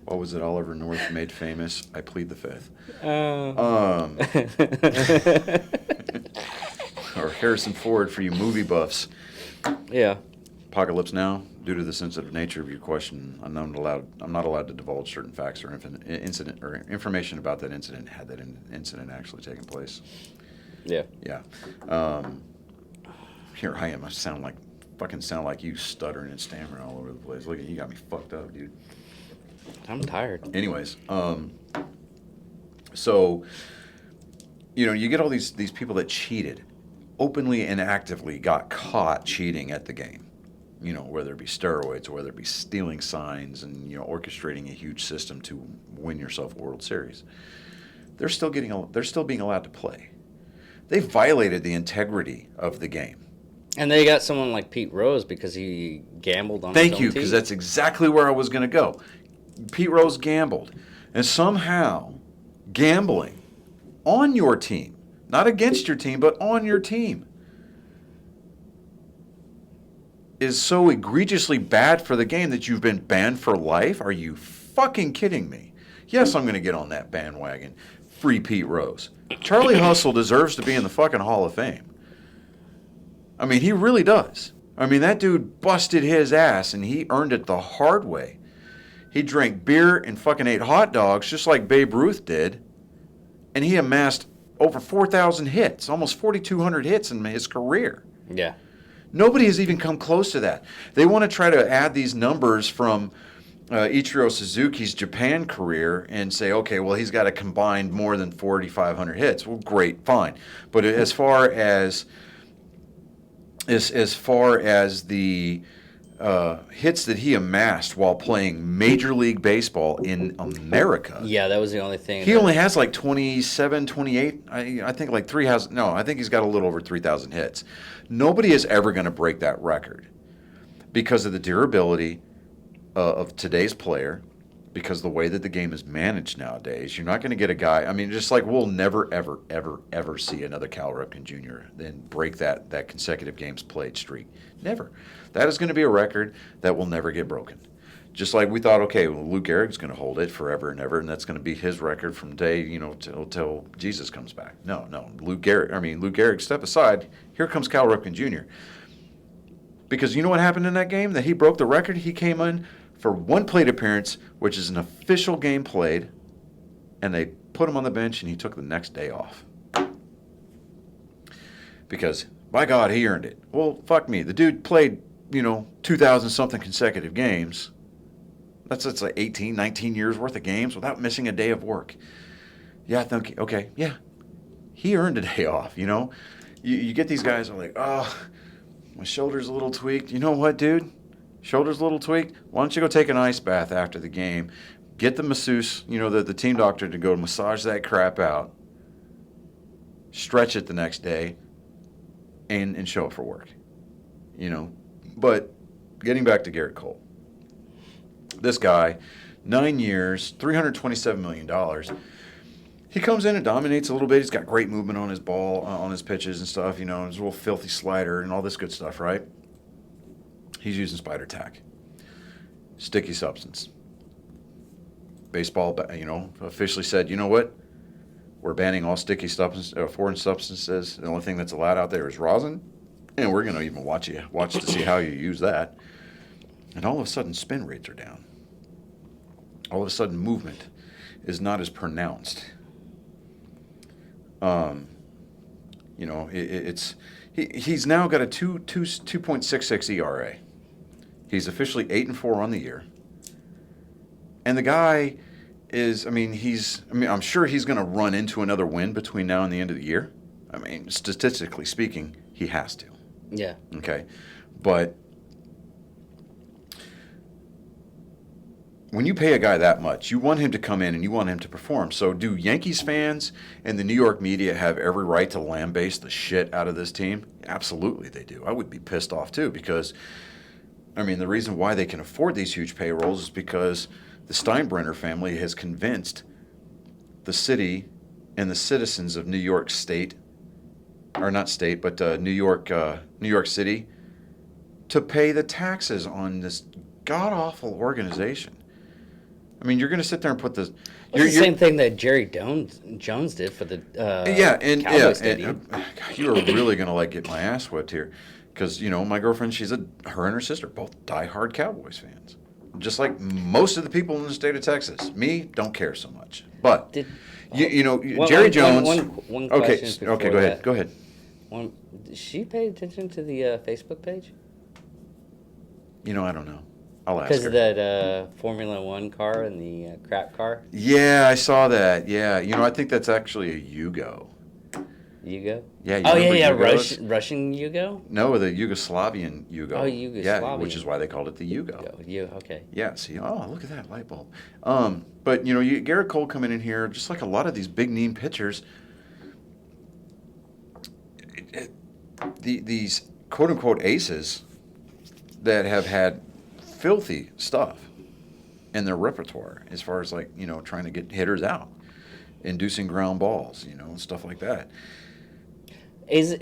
What was it Oliver North made famous? I plead the fifth. Or Harrison Ford for you movie buffs. Yeah. Apocalypse Now. Due to the sensitive nature of your question, I'm not allowed to divulge certain facts or incident or information about that incident had that incident actually taken place. Yeah. Yeah. Here I am. I sound like you stuttering and stammering all over the place. Look at you, got me fucked up, dude. I'm tired. Anyways, so you get all these people that cheated, openly and actively got caught cheating at the game. Whether it be steroids or whether it be stealing signs and orchestrating a huge system to win yourself a World Series. They're still being allowed to play. They violated the integrity of the game. And they got someone like Pete Rose because he gambled on Thank his own you, because team. that's exactly where I was going to go. Pete Rose gambled. And somehow, gambling on your team, not against your team, but on your team, is so egregiously bad for the game that you've been banned for life? Are you fucking kidding me? Yes, I'm going to get on that bandwagon. Free Pete Rose. Charlie Hustle deserves to be in the fucking Hall of Fame. I mean, he really does. I mean, that dude busted his ass, and he earned it the hard way. He drank beer and fucking ate hot dogs just like Babe Ruth did, and he amassed over 4,000 hits, almost 4,200 hits in his career. Yeah. Nobody has even come close to that. They want to try to add these numbers from Ichiro Suzuki's Japan career and say, okay, well, he's got to combine more than 4,500 hits. Well, great, fine. But as far as the hits that he amassed while playing Major League Baseball in America. Yeah, that was the only thing. He only has like 27, 28. I think like I think he's got a little over 3,000 hits. Nobody is ever going to break that record because of the durability of today's player, because the way that the game is managed nowadays, you're not going to get a guy. I mean, just like we'll never, ever, ever, ever see another Cal Ripken Jr. then break that consecutive games played streak. Never. That is going to be a record that will never get broken. Just like we thought, okay, well, Lou Gehrig's going to hold it forever and ever, and that's going to be his record from day, till Jesus comes back. No, Lou Gehrig, step aside. Here comes Cal Ripken Jr. Because you know what happened in that game? That he broke the record. He came in for one plate appearance, which is an official game played, and they put him on the bench, and he took the next day off. Because, by God, he earned it. Well, fuck me. The dude played, 2,000-something consecutive games. That's like 18, 19 years worth of games without missing a day of work. Yeah, I think, okay, yeah. He earned a day off, You get these guys who are like, oh, my shoulder's a little tweaked. You know what, dude? Shoulder's a little tweaked. Why don't you go take an ice bath after the game? Get the masseuse, the team doctor to go massage that crap out. Stretch it the next day and show up for work. But getting back to Gerrit Cole. This guy, 9 years, $327 million. He comes in and dominates a little bit. He's got great movement on his ball, on his pitches and stuff, his little filthy slider and all this good stuff, right? He's using spider tack, sticky substance. Baseball, officially said, you know what? We're banning all sticky substance, foreign substances. The only thing that's allowed out there is rosin, and we're going to even watch to see how you use that. And all of a sudden, spin rates are down. All of a sudden, movement is not as pronounced. He's now got a 2.66 ERA. He's officially 8-4 on the year. And the guy is, I'm sure he's going to run into another win between now and the end of the year. Statistically speaking, he has to. Yeah. Okay. But when you pay a guy that much, you want him to come in and you want him to perform. So do Yankees fans and the New York media have every right to lambaste the shit out of this team? Absolutely they do. I would be pissed off too because, the reason why they can afford these huge payrolls is because the Steinbrenner family has convinced the city and the citizens of New York State, or not state, but New York City, to pay the taxes on this god-awful organization. You're going to sit there and put this. It's the same thing that Jerry Jones did for the Cowboys Stadium. You are really going to get my ass whipped here, because my girlfriend, her and her sister both diehard Cowboys fans, just like most of the people in the state of Texas. Me, don't care so much, but Jerry Jones. One question. Okay, go ahead. Did she pay attention to the Facebook page? I don't know. I'll ask Because her. of that Formula One car and the crap car? Yeah, I saw that. Yeah, I think that's actually a Yugo. Yugo? Yeah. Russian Yugo? No, the Yugoslavian Yugo. Oh, Yugoslavian. Yeah, which is why they called it the Yugo. Okay. Yeah, see, look at that light bulb. But, you Gerrit Cole coming in here, just like a lot of these big-name pitchers, these quote-unquote aces that have had filthy stuff in their repertoire as far as trying to get hitters out, inducing ground balls, and stuff like that. Is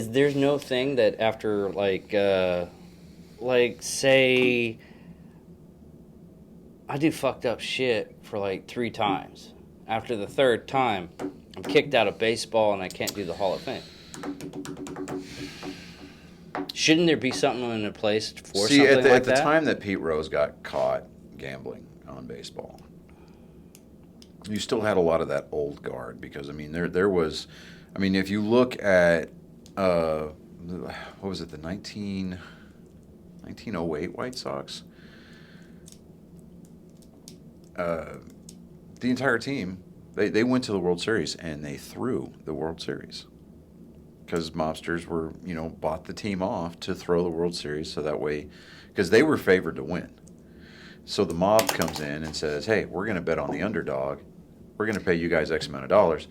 there's no thing that after say I do fucked up shit for 3 times. After the 3rd time, I'm kicked out of baseball and I can't do the Hall of Fame. Shouldn't there be something in place for something like that? At the time that Pete Rose got caught gambling on baseball, you still had a lot of that old guard because there was, if you look at what was it, the 1908 White Sox, the entire team they went to the World Series and they threw the World Series. Because mobsters were, bought the team off to throw the World Series so that way, because they were favored to win. So the mob comes in and says, hey, we're going to bet on the underdog. We're going to pay you guys X amount of dollars.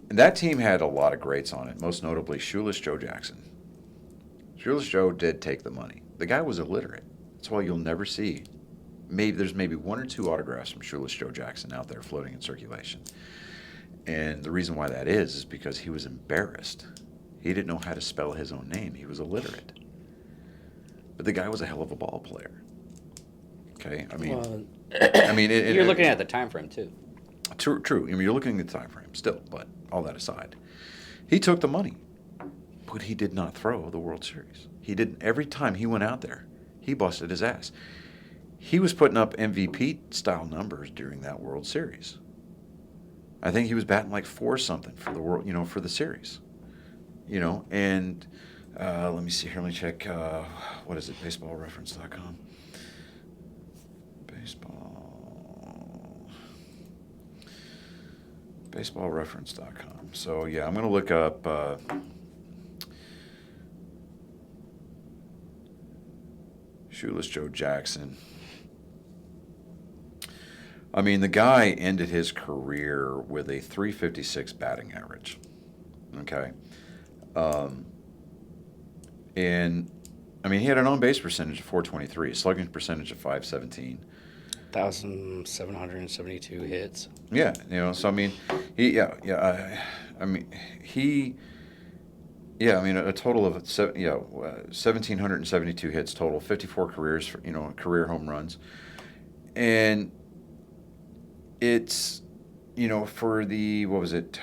And that team had a lot of greats on it, most notably Shoeless Joe Jackson. Shoeless Joe did take the money. The guy was illiterate. That's why you'll never see there's maybe one or two autographs from Shoeless Joe Jackson out there floating in circulation. And the reason why that is because he was embarrassed. He didn't know how to spell his own name. He was illiterate. But the guy was a hell of a ball player. Okay, I mean, Well, you're looking at the time frame too. True. I mean, you're looking at the time frame still, but all that aside, he took the money, but he did not throw the World Series. He didn't. Every time he went out there, he busted his ass. He was putting up MVP style numbers during that World Series. I think he was batting like 4 something for the world, for the series. And let me see here. Let me check. What is it? BaseballReference.com. BaseballReference.com. So yeah, I'm going to look up. Shoeless Joe Jackson. I mean, the guy ended his career with a 356 batting average. Okay. And, I mean, he had an on-base percentage of 423, a slugging percentage of 517. 1,772 hits. Yeah, so, I mean, a total of 1,772 hits total, 54 career home runs. And it's, for the, what was it?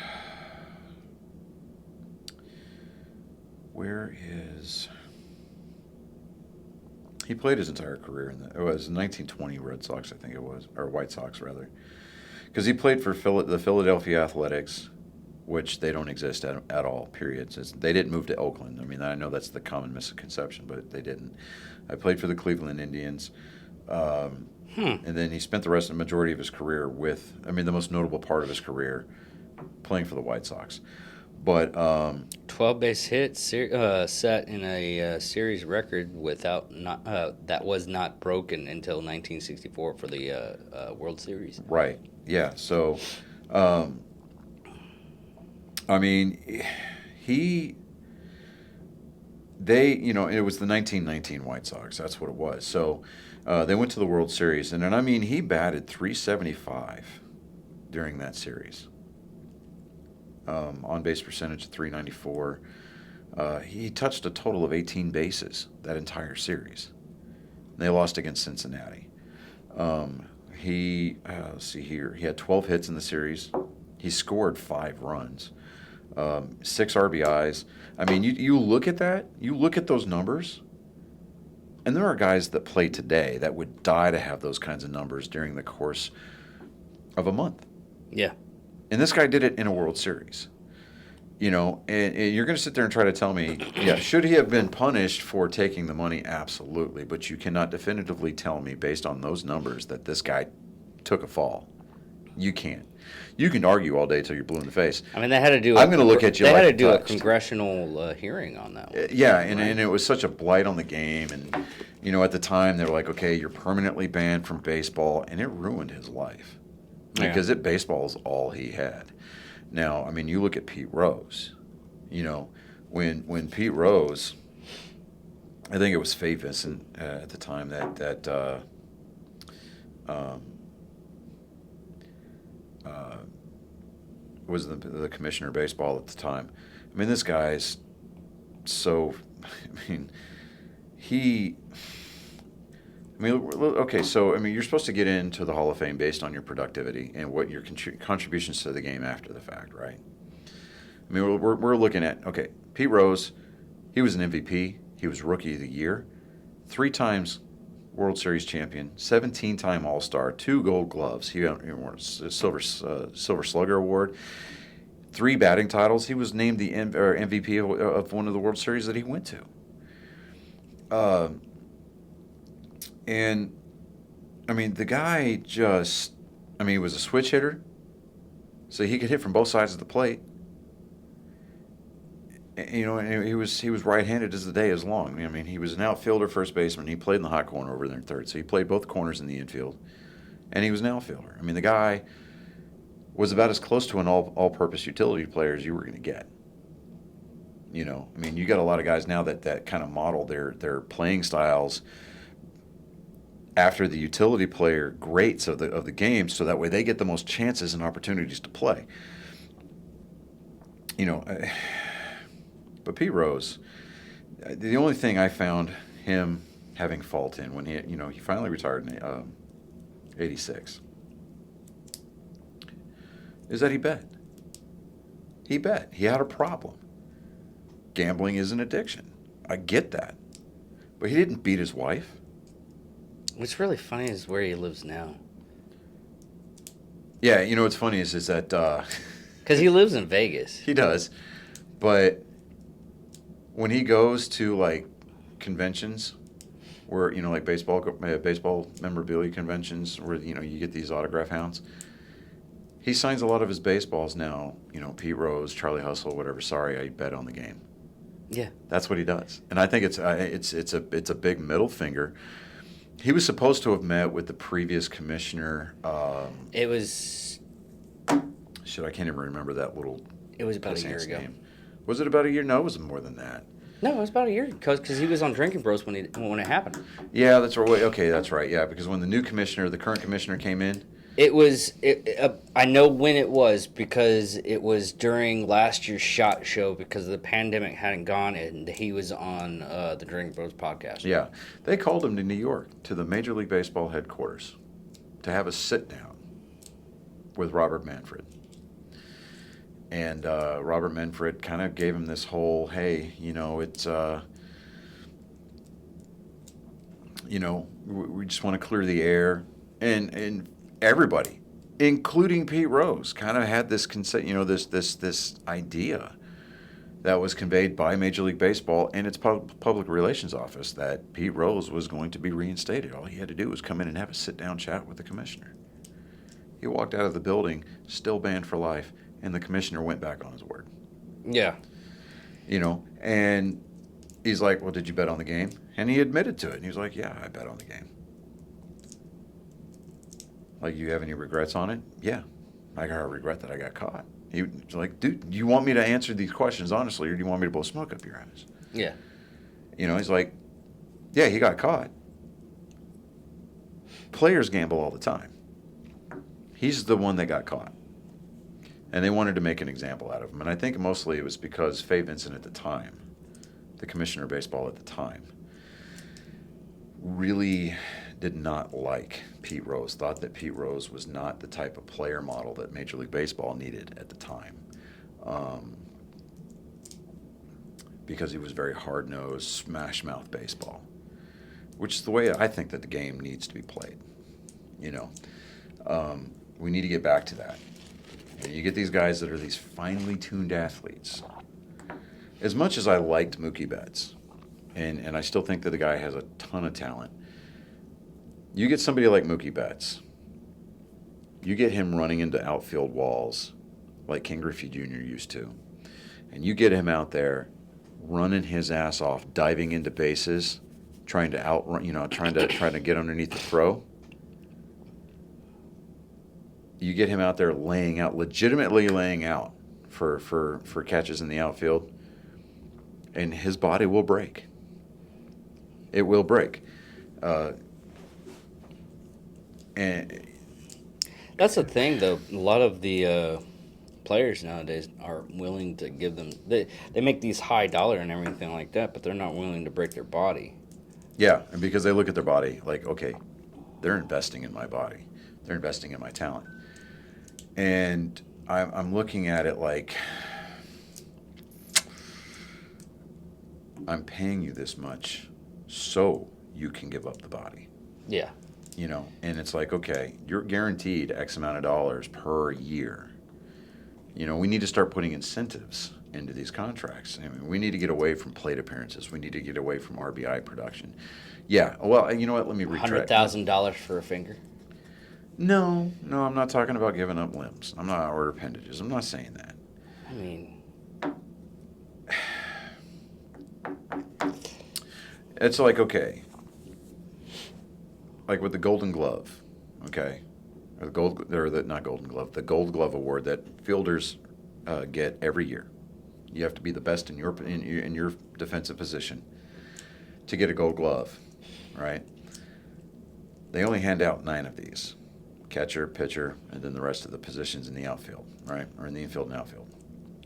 Where is, he played his entire career it was 1920 Red Sox, I think it was, or White Sox rather. Because he played for the Philadelphia Athletics, which they don't exist at all, period. They didn't move to Oakland. I mean, I know that's the common misconception, but they didn't. I played for the Cleveland Indians. And then he spent the majority of his career the most notable part of his career, playing for the White Sox. But 12 base hits set in a series record that was not broken until 1964 for the World Series. Right. Yeah. So, I mean, it was the 1919 White Sox. That's what it was. So, they went to the World Series, and then he batted 375 during that series. On-base percentage of 394. He touched a total of 18 bases that entire series. They lost against Cincinnati. Let's see here. He had 12 hits in the series. He scored 5 runs, 6 RBIs. I mean, you look at that. You look at those numbers, and there are guys that play today that would die to have those kinds of numbers during the course of a month. Yeah. And this guy did it in a World Series. And you're going to sit there and try to tell me, should he have been punished for taking the money? Absolutely. But you cannot definitively tell me, based on those numbers, that this guy took a fall. You can't. You can argue all day till you're blue in the face. I mean, they had to do. I'm going to look at you like They had to do touched. a congressional hearing on that one. And it was such a blight on the game. And, at the time, they were like, okay, you're permanently banned from baseball. And it ruined his life. Because baseball is all he had. Now, I mean, you look at Pete Rose. When Pete Rose, I think it was Fay Vincent at the time that was the commissioner of baseball at the time. I mean, this guy's so. Okay, so, you're supposed to get into the Hall of Fame based on your productivity and what your contributions to the game after the fact, right? I mean, we're looking at, okay, Pete Rose, he was an MVP. He was Rookie of the Year, 3 times World Series champion, 17-time All-Star, 2 Gold Gloves. He won a Silver Slugger Award, 3 batting titles. He was named the MVP of one of the World Series that he went to. And, the guy just, he was a switch hitter, so he could hit from both sides of the plate. And he was right-handed as the day is long. He was an outfielder, first baseman. He played in the hot corner over there in third, so he played both corners in the infield. And he was an outfielder. The guy was about as close to an all-purpose utility player as you were going to get. You got a lot of guys now that kind of model their playing styles after the utility player greats of the game, so that way they get the most chances and opportunities to play. You know, but Pete Rose, the only thing I found him having fault in when he finally retired in '86 is that he bet. He bet. He had a problem. Gambling is an addiction. I get that. But he didn't beat his wife. What's really funny is where he lives now. Yeah, you know what's funny is that Because he lives in Vegas. he does, but when he goes to like conventions where like baseball memorabilia conventions where you get these autograph hounds, he signs a lot of his baseballs now. Pete Rose, Charlie Hustle, whatever. Sorry, I bet on the game. Yeah. That's what he does, and I think it's a big middle finger. He was supposed to have met with the previous commissioner. It was Shit, I can't even remember that little. about a year ago. Name. Was it about a year? No, it was more than that. No, it was about a year because he was on Drinking Bros when it happened. Yeah, that's right. Okay, that's right. Yeah, because when the current commissioner came in, It was. I know when it was because it was during last year's SHOT Show because the pandemic hadn't gone and he was on the Drinking Bros podcast. yeah, they called him to New York to the Major League Baseball headquarters to have a sit down with Robert Manfred. And Robert Manfred kind of gave him this whole, hey, it's, we just want to clear the air. And everybody, including Pete Rose, kind of had this this idea that was conveyed by Major League Baseball and its public relations office that Pete Rose was going to be reinstated. All he had to do was come in and have a sit-down chat with the commissioner. He walked out of the building, still banned for life, and the commissioner went back on his word. Yeah. And he's like, well, did you bet on the game? And he admitted to it. And he was like, yeah, I bet on the game. Like, you have any regrets on it? Yeah. I got a regret that I got caught. He was like, dude, do you want me to answer these questions honestly, or do you want me to blow smoke up your ass? Yeah. He's like, yeah, he got caught. Players gamble all the time. He's the one that got caught. And they wanted to make an example out of him. And I think mostly it was because Fay Vincent at the time, the commissioner of baseball at the time, really did not like Pete Rose, thought that Pete Rose was not the type of player model that Major League Baseball needed at the time. Because he was very hard-nosed, smash-mouth baseball, which is the way I think that the game needs to be played. We need to get back to that. You get these guys that are these finely tuned athletes. As much as I liked Mookie Betts, and I still think that the guy has a ton of talent, you get somebody like Mookie Betts, you get him running into outfield walls like Ken Griffey Jr. used to, and you get him out there running his ass off, diving into bases, trying to outrun, trying to get underneath the throw. You get him out there legitimately laying out for catches in the outfield, and his body will break. It will break. And That's the thing, though. A lot of the players nowadays are willing to give them. They make these high dollar and everything like that, but they're not willing to break their body. yeah, and because they look at their body like, okay, they're investing in my body. They're investing in my talent. And I'm looking at it like, I'm paying you this much so you can give up the body. Yeah. And it's like, okay, you're guaranteed X amount of dollars per year. We need to start putting incentives into these contracts. I mean, we need to get away from plate appearances. We need to get away from RBI production. Yeah, well, you know what? Let me retract. $100,000 for a finger. No, I'm not talking about giving up limbs. I'm not, or appendages. I'm not saying that. I mean, it's like, okay, like with the Golden Glove, okay, or not Golden Glove, the Gold Glove award that fielders get every year. You have to be the best in your defensive position to get a Gold Glove, right? they only hand out 9 of these: catcher, pitcher, and then the rest of the positions in the outfield, right, or in the infield and outfield.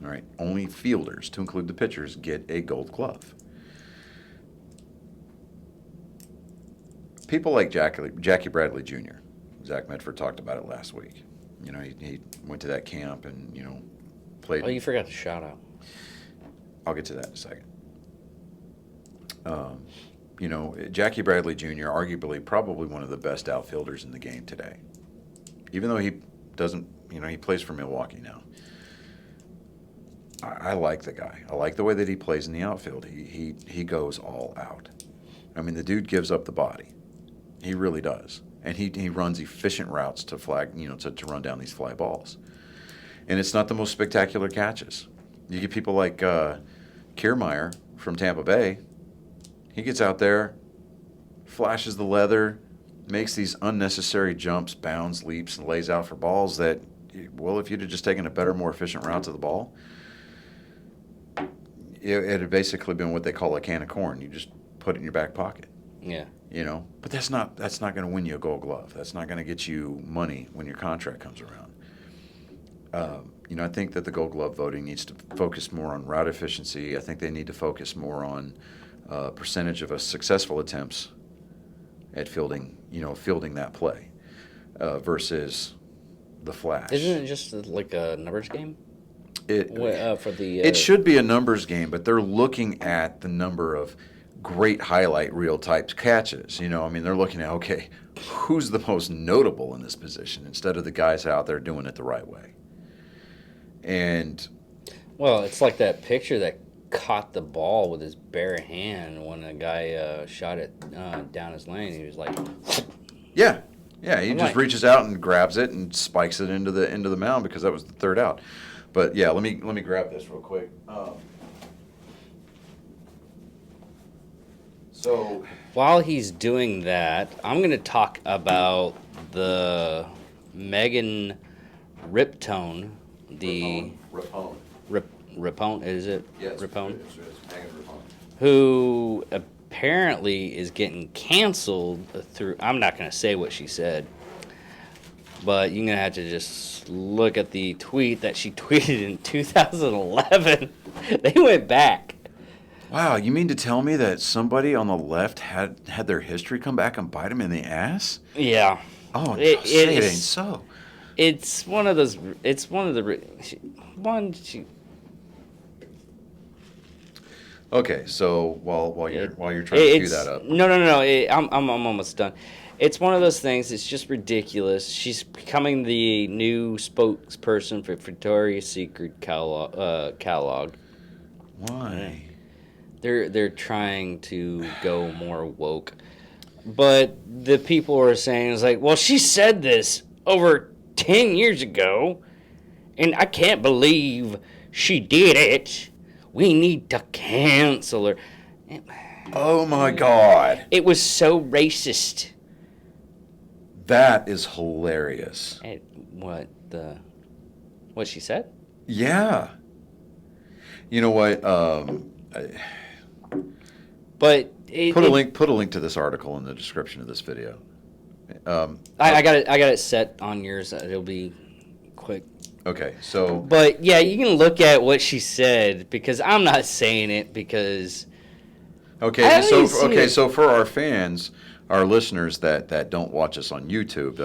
All right, only fielders, to include the pitchers, get a Gold Glove. People like Jackie Bradley Jr. Zach Medford talked about it last week. He went to that camp and played. Oh, you forgot the shout out. I'll get to that in a second. Jackie Bradley Jr., arguably probably one of the best outfielders in the game today. Even though he doesn't, he plays for Milwaukee now. I like the guy. I like the way that he plays in the outfield. He goes all out. I mean, the dude gives up the body. He really does. And he runs efficient routes to flag, to run down these fly balls. And it's not the most spectacular catches. You get people like Kiermaier from Tampa Bay. He gets out there, flashes the leather, makes these unnecessary jumps, bounds, leaps, and lays out for balls that, well, if you'd have just taken a better, more efficient route to the ball, it had basically been what they call a can of corn. You just put it in your back pocket. Yeah. But that's not going to win you a Gold Glove. That's not going to get you money when your contract comes around. I think that the Gold Glove voting needs to focus more on route efficiency. I think they need to focus more on percentage of a successful attempts at fielding that play versus the flash. Isn't it just like a numbers game? It should be a numbers game, but they're looking at the number of great highlight reel type catches. They're looking at, okay, who's the most notable in this position instead of the guys out there doing it the right way. And well, it's like that picture that caught the ball with his bare hand when a guy shot it down his lane. He was like, yeah, he just reaches out and grabs it and spikes it into the mound because that was the third out. But yeah, let me grab this real quick. So while he's doing that, I'm going to talk about the Megan Riptone, Rapone, is it? Yes, Rapone? it's Megan Rapone. Who apparently is getting canceled through, I'm not going to say what she said, but you're going to have to just look at the tweet that she tweeted in 2011. They went back. Wow, you mean to tell me that somebody on the left had their history come back and bite them in the ass? Yeah. Oh, it ain't so. It's one of those. It's one of the. Okay, so while you're trying to cue that up. No. I'm almost done. It's one of those things. It's just ridiculous. She's becoming the new spokesperson for Victoria's Secret catalog. Why? They're trying to go more woke, but the people are saying it's like, well, she said this over 10 years ago, and I can't believe she did it. We need to cancel her. Oh my God! It was so racist. That is hilarious. What she said? Yeah. You know what? But put a link to this article in the description of this video. I got it set on yours. It'll be quick. Okay, so. But yeah, you can look at what she said because I'm not saying it because. Okay, so for our fans, our listeners that don't watch us on YouTube,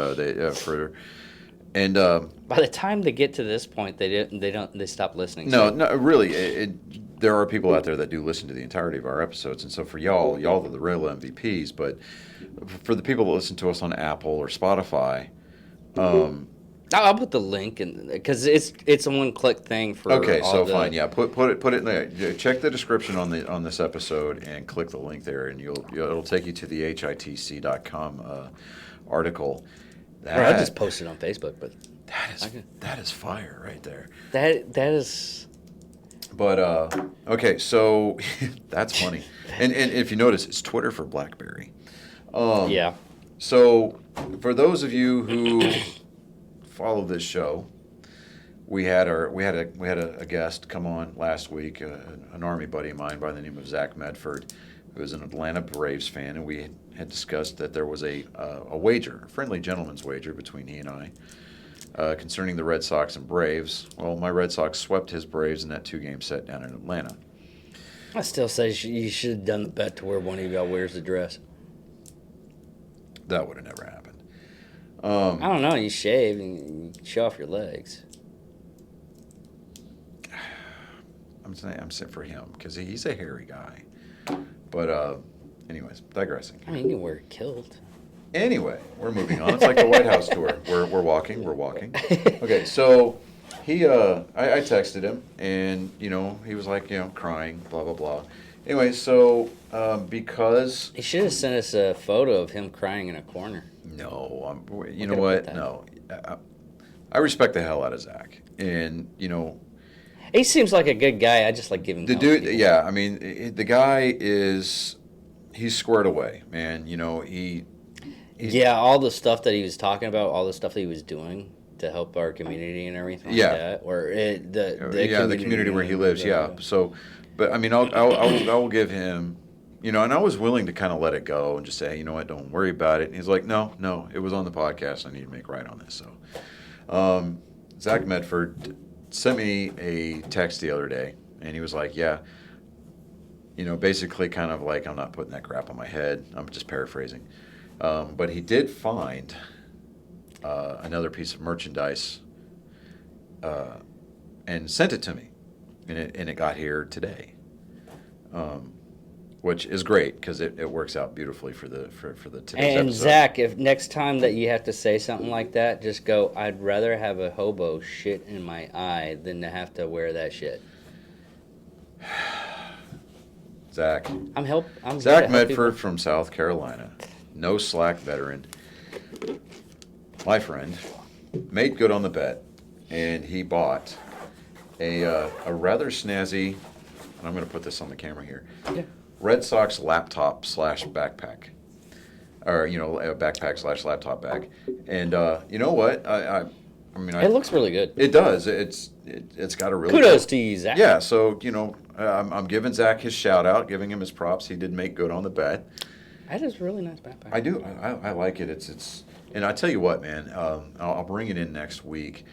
by the time they get to this point, they stop listening. No, really. There are people out there that do listen to the entirety of our episodes, and so for y'all are the real MVPs. But for the people that listen to us on Apple or Spotify, I'll put the link in because it's a one-click thing for. Okay, so fine, yeah, put it in there. Check the description on this episode and click the link there, and it'll take you to the hitc.com article. I just posted on Facebook, but that is fire right there. That is. But okay, so that's funny, and if you notice, it's Twitter for BlackBerry. Yeah. So for those of you who follow this show, we had a guest come on last week, an Army buddy of mine by the name of Zach Medford. who is an Atlanta Braves fan, and we had discussed that there was a wager, a friendly gentleman's wager between he and I, concerning the Red Sox and Braves. Well, my Red Sox swept his Braves in that 2-game set down in Atlanta. I still say you should have done the bet to where one of y'all wears the dress. That would have never happened. I don't know. You shave and you show off your legs. I'm saying for him because he's a hairy guy. But anyways, digressing. I mean, you can wear a kilt. Anyway, we're moving on. It's like the White House tour. We're walking. Okay, so I texted him, and he was like, crying, blah blah blah. Anyway, so because He should have sent us a photo of him crying in a corner. no, You know what? No, I respect the hell out of Zach, and He seems like a good guy. I just like giving the help dude. people. Yeah, I mean, the guy he's squared away, man. Yeah, all the stuff that he was talking about, all the stuff that he was doing to help our community and everything Yeah. like that. Or the community where he lives. Yeah. So, but I mean, I'll give him, and I was willing to kind of let it go and just say, hey, you know what, don't worry about it. And he's like, no, it was on the podcast. I need to make right on this. So, Zach Medford sent me a text the other day, and he was like, yeah, basically kind of like, I'm not putting that crap on my head. I'm just paraphrasing. But he did find another piece of merchandise and sent it to me, and it got here today, which is great because it works out beautifully for the today's And episode. Zach, if next time that you have to say something like that, just go, I'd rather have a hobo shit in my eye than to have to wear that shit. Zach I'm good at helping Medford people. from South Carolina, no slack veteran, my friend, made good on the bet, and he bought a rather snazzy, and I'm going to put this on the camera here, Yeah. Red Sox laptop / backpack, or a backpack / laptop bag, and you know what? I mean, It looks really good. it does. It's got a really Kudos to you, Zach. yeah. So I'm giving Zach his shout out, giving him his props. He did make good on the bet. That is a really nice backpack. I do. I like it. It's and I tell you what, man. I'll bring it in next week.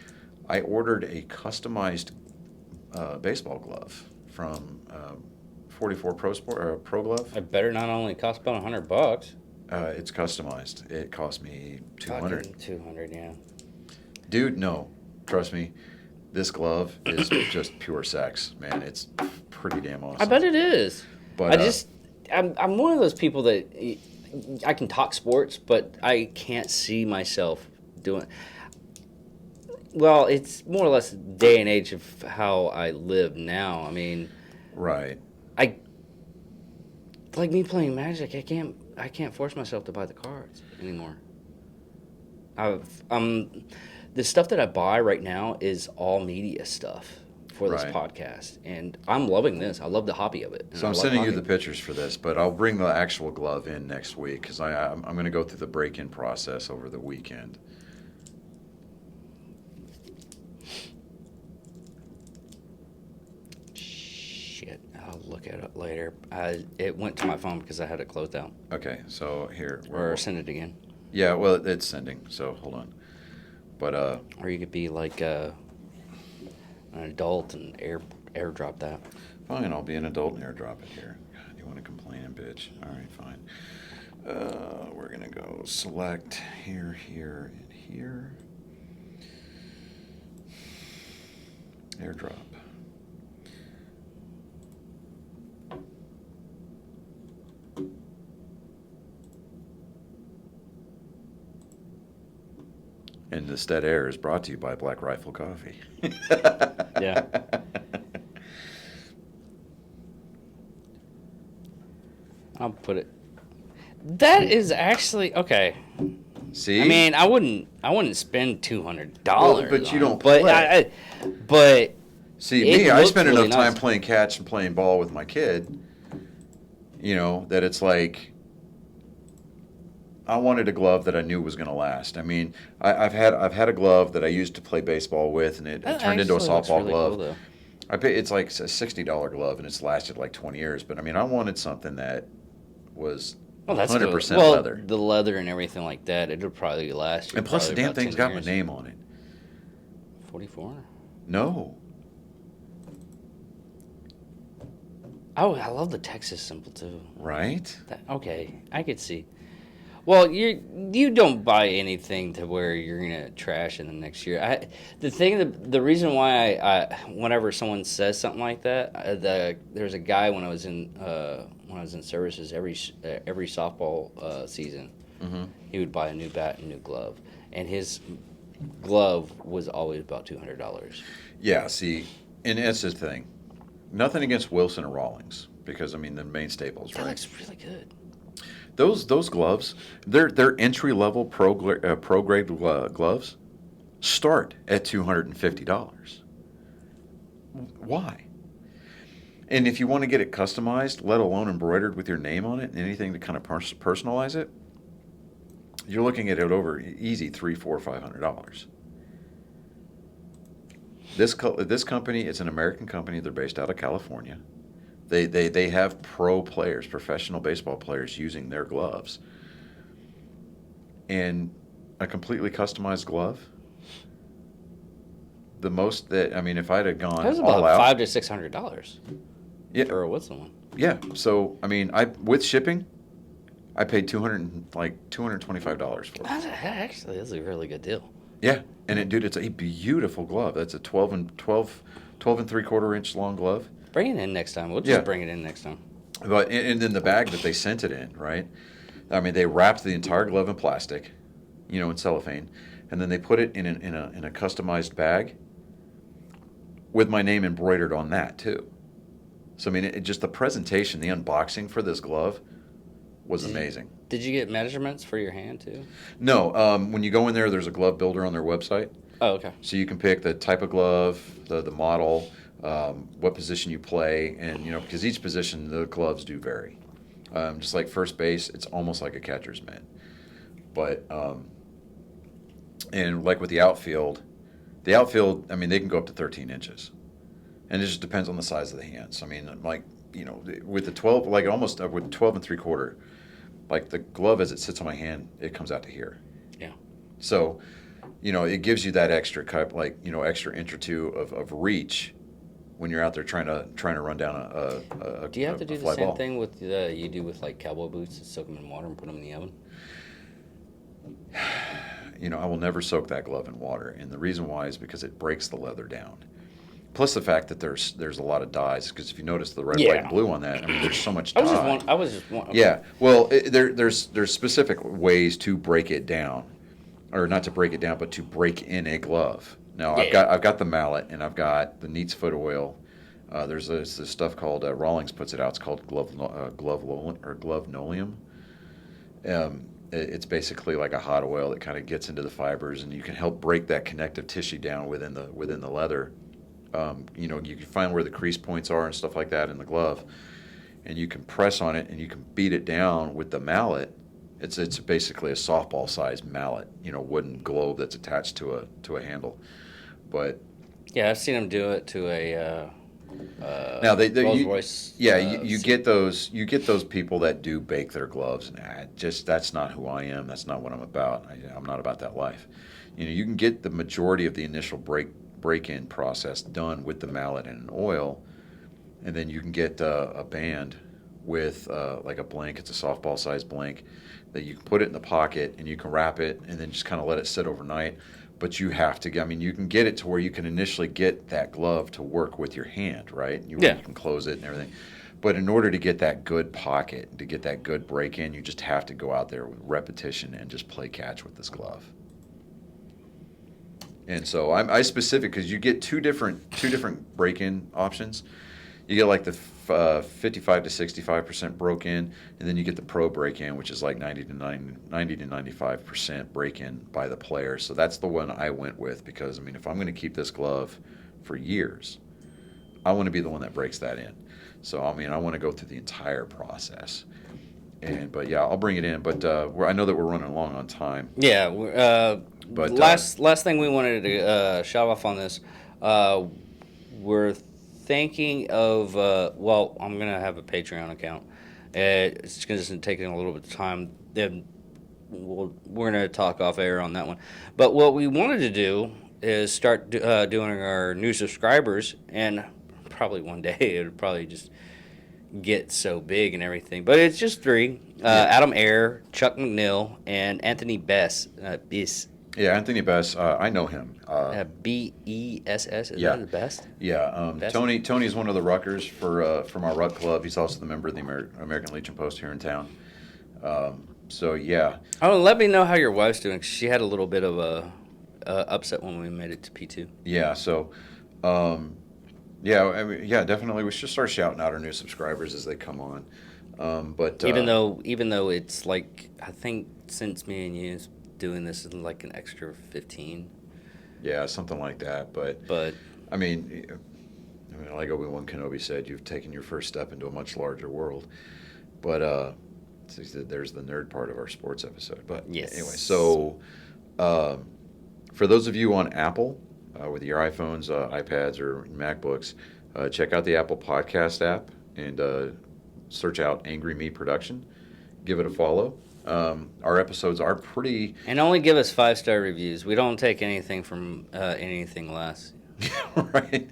I ordered a customized baseball glove from 44 Pro Sport or Pro Glove. It better not only cost about $100. It's customized. It cost me $200. Fucking 200, yeah. Dude, no, trust me. This glove is just pure sex, man. It's pretty damn awesome. I bet it is. But I'm one of those people that I can talk sports, but I can't see myself doing. Well, it's more or less the day and age of how I live now. I mean, right. like me playing Magic. I can't force myself to buy the cards anymore. The stuff that I buy right now is all media stuff for this Right. podcast, and I'm loving this. I love the hobby of it. and So I I'm love sending you hockey. the pictures for this, but I'll bring the actual glove in next week because I'm going to go through the break-in process over the weekend. Shit, I'll look at it later. It went to my phone because I had it closed out. Okay, so here. Or send it again. Yeah, well, it's sending, so hold on. But Or you could be like an adult and airdrop that. fine, I'll be an adult and airdrop it here. God, you want to complain and bitch? All right, fine. We're gonna go select here, here, and here. Airdrop. And this dead air is brought to you by Black Rifle Coffee. Yeah. I'll put it. That is actually okay. See? I mean, I wouldn't spend $200. Well, but you don't But play. but See, It me, I looks spend really enough time nice. playing catch and playing ball with my kid, that it's like I wanted a glove that I knew was going to last. I mean, I've had a glove that I used to play baseball with, and it that turned into a actually looks softball really glove. cool, though. It's like a $60 glove, and it's lasted like 20 years. But I mean, I wanted something that was Well, that's 100% well, leather. the leather and everything like that, it'll probably last you. And plus, the probably damn about thing's 10 got my years. name on it. 44. No. Oh, I love the Texas symbol too. Right? Okay, I could see. Well, you don't buy anything to where you're gonna trash in the next year. The reason why I whenever someone says something like that, there's a guy when I was in services every softball season, Mm-hmm. he would buy a new bat and new glove, and his glove was always about $200. Yeah, see, and that's the thing. Nothing against Wilson or Rawlings, because, I mean, the main staples, That right? looks really good. Those gloves, they're entry level pro grade gloves, start at $250. Why? And if you want to get it customized, let alone embroidered with your name on it, and anything to kind of personalize it, you're looking at it over easy $300, $400, $500. This company, it's an American company. They're based out of California. They have pro players, professional baseball players using their gloves. And a completely customized glove, the most that, I mean, if I'd have gone That was all about out. $500 to $600 Yeah, for a Wilson one. yeah. So, I mean, with shipping, I paid $225 for it. That's a really good deal. Yeah, and dude, it's a beautiful glove. That's a 12 and 3/4 inch long glove. Bring it in next time. We'll just Yeah. bring it in next time. But and then the bag that they sent it in, right? I mean, they wrapped the entire glove in plastic, in cellophane, and then they put it in a customized bag with my name embroidered on that too. So I mean, just the presentation, the unboxing for this glove was amazing. Did you get measurements for your hand too? No, when you go in there, there's a glove builder on their website, Oh, okay. so you can pick the type of glove, the model, what position you play, and because each position the gloves do vary. Just like first base, it's almost like a catcher's mitt, but and like with the outfield, I mean, they can go up to 13 inches, and it just depends on the size of the hands. I mean, like with the 12, like almost with 12 and 3/4, like the glove as it sits on my hand, it comes out to here. Yeah. So, it gives you that extra cut, like extra inch or two of reach when you're out there trying to run down a Do you have to do a the fly same ball. thing with you do with like cowboy boots and soak them in water and put them in the oven? I will never soak that glove in water, and the reason why is because it breaks the leather down. Plus the fact that there's a lot of dyes, because if you notice the red, white, and blue on that, I mean, there's so much dye. I was just one. Yeah, well, there's specific ways to break it down, or not to break it down, but to break in a glove. Now I've got the mallet, and I've got the Neat's foot oil. There's this stuff called Rawlings puts it out. It's called glove linoleum. It's basically like a hot oil that kind of gets into the fibers, and you can help break that connective tissue down within the leather. You can find where the crease points are and stuff like that in the glove, and you can press on it and you can beat it down with the mallet. It's basically a softball sized mallet, wooden globe that's attached to a handle. But Yeah, I've seen them do it to a now Rolls you, Royce. yeah, you get those people that do bake their gloves, and that's not who I am. That's not what I'm about. I'm not about that life. You can get the majority of the initial break-in process done with the mallet and an oil, and then you can get a band with like a blank. It's a softball sized blank that you can put it in the pocket, and you can wrap it and then just kind of let it sit overnight. But you have to, you can get it to where you can initially get that glove to work with your hand, right? You can close it and everything. But in order to get that good pocket, to get that good break-in, you just have to go out there with repetition and just play catch with this glove. And so I specific, because you get two different break-in options. You get like the 55 to 65% broke-in, and then you get the pro break-in, which is like 90 to 95% break-in by the player. So that's the one I went with, because if I'm going to keep this glove for years, I want to be the one that breaks that in. So I want to go through the entire process. But yeah, I'll bring it in. But I know that we're running along on time. Yeah. But last thing we wanted to shout off on this, we're thinking of I'm gonna have a Patreon account, It's going to take a little bit of time. Then we're going to talk off air on that one. But what we wanted to do is start doing our new subscribers, and probably one day it'll probably just get so big and everything. But it's just three: Adam Ayer, Chuck McNeil, and Anthony Bess. Bess. Yeah, Anthony Bess. I know him. Bess. Is Yeah. that the best? Yeah, Best? Tony's one of the ruckers from our ruck club. He's also the member of the American Legion Post here in town. So yeah, Oh, let me know how your wife's doing. 'Cause she had a little bit of a upset when we made it to P2. yeah. So yeah, I mean, yeah, definitely. We should start shouting out our new subscribers as they come on. But Even though it's like, I think since me and you doing this is like an extra 15. yeah, something like that. But But I mean, like Obi-Wan Kenobi said, you've taken your first step into a much larger world. But there's the nerd part of our sports episode. But Yes. anyway, so for those of you on Apple with your iPhones, iPads, or MacBooks, check out the Apple Podcast app and search out Angry Me Production. Give it a follow. Our episodes are pretty and only give us 5-star reviews. We don't take anything from anything less. right.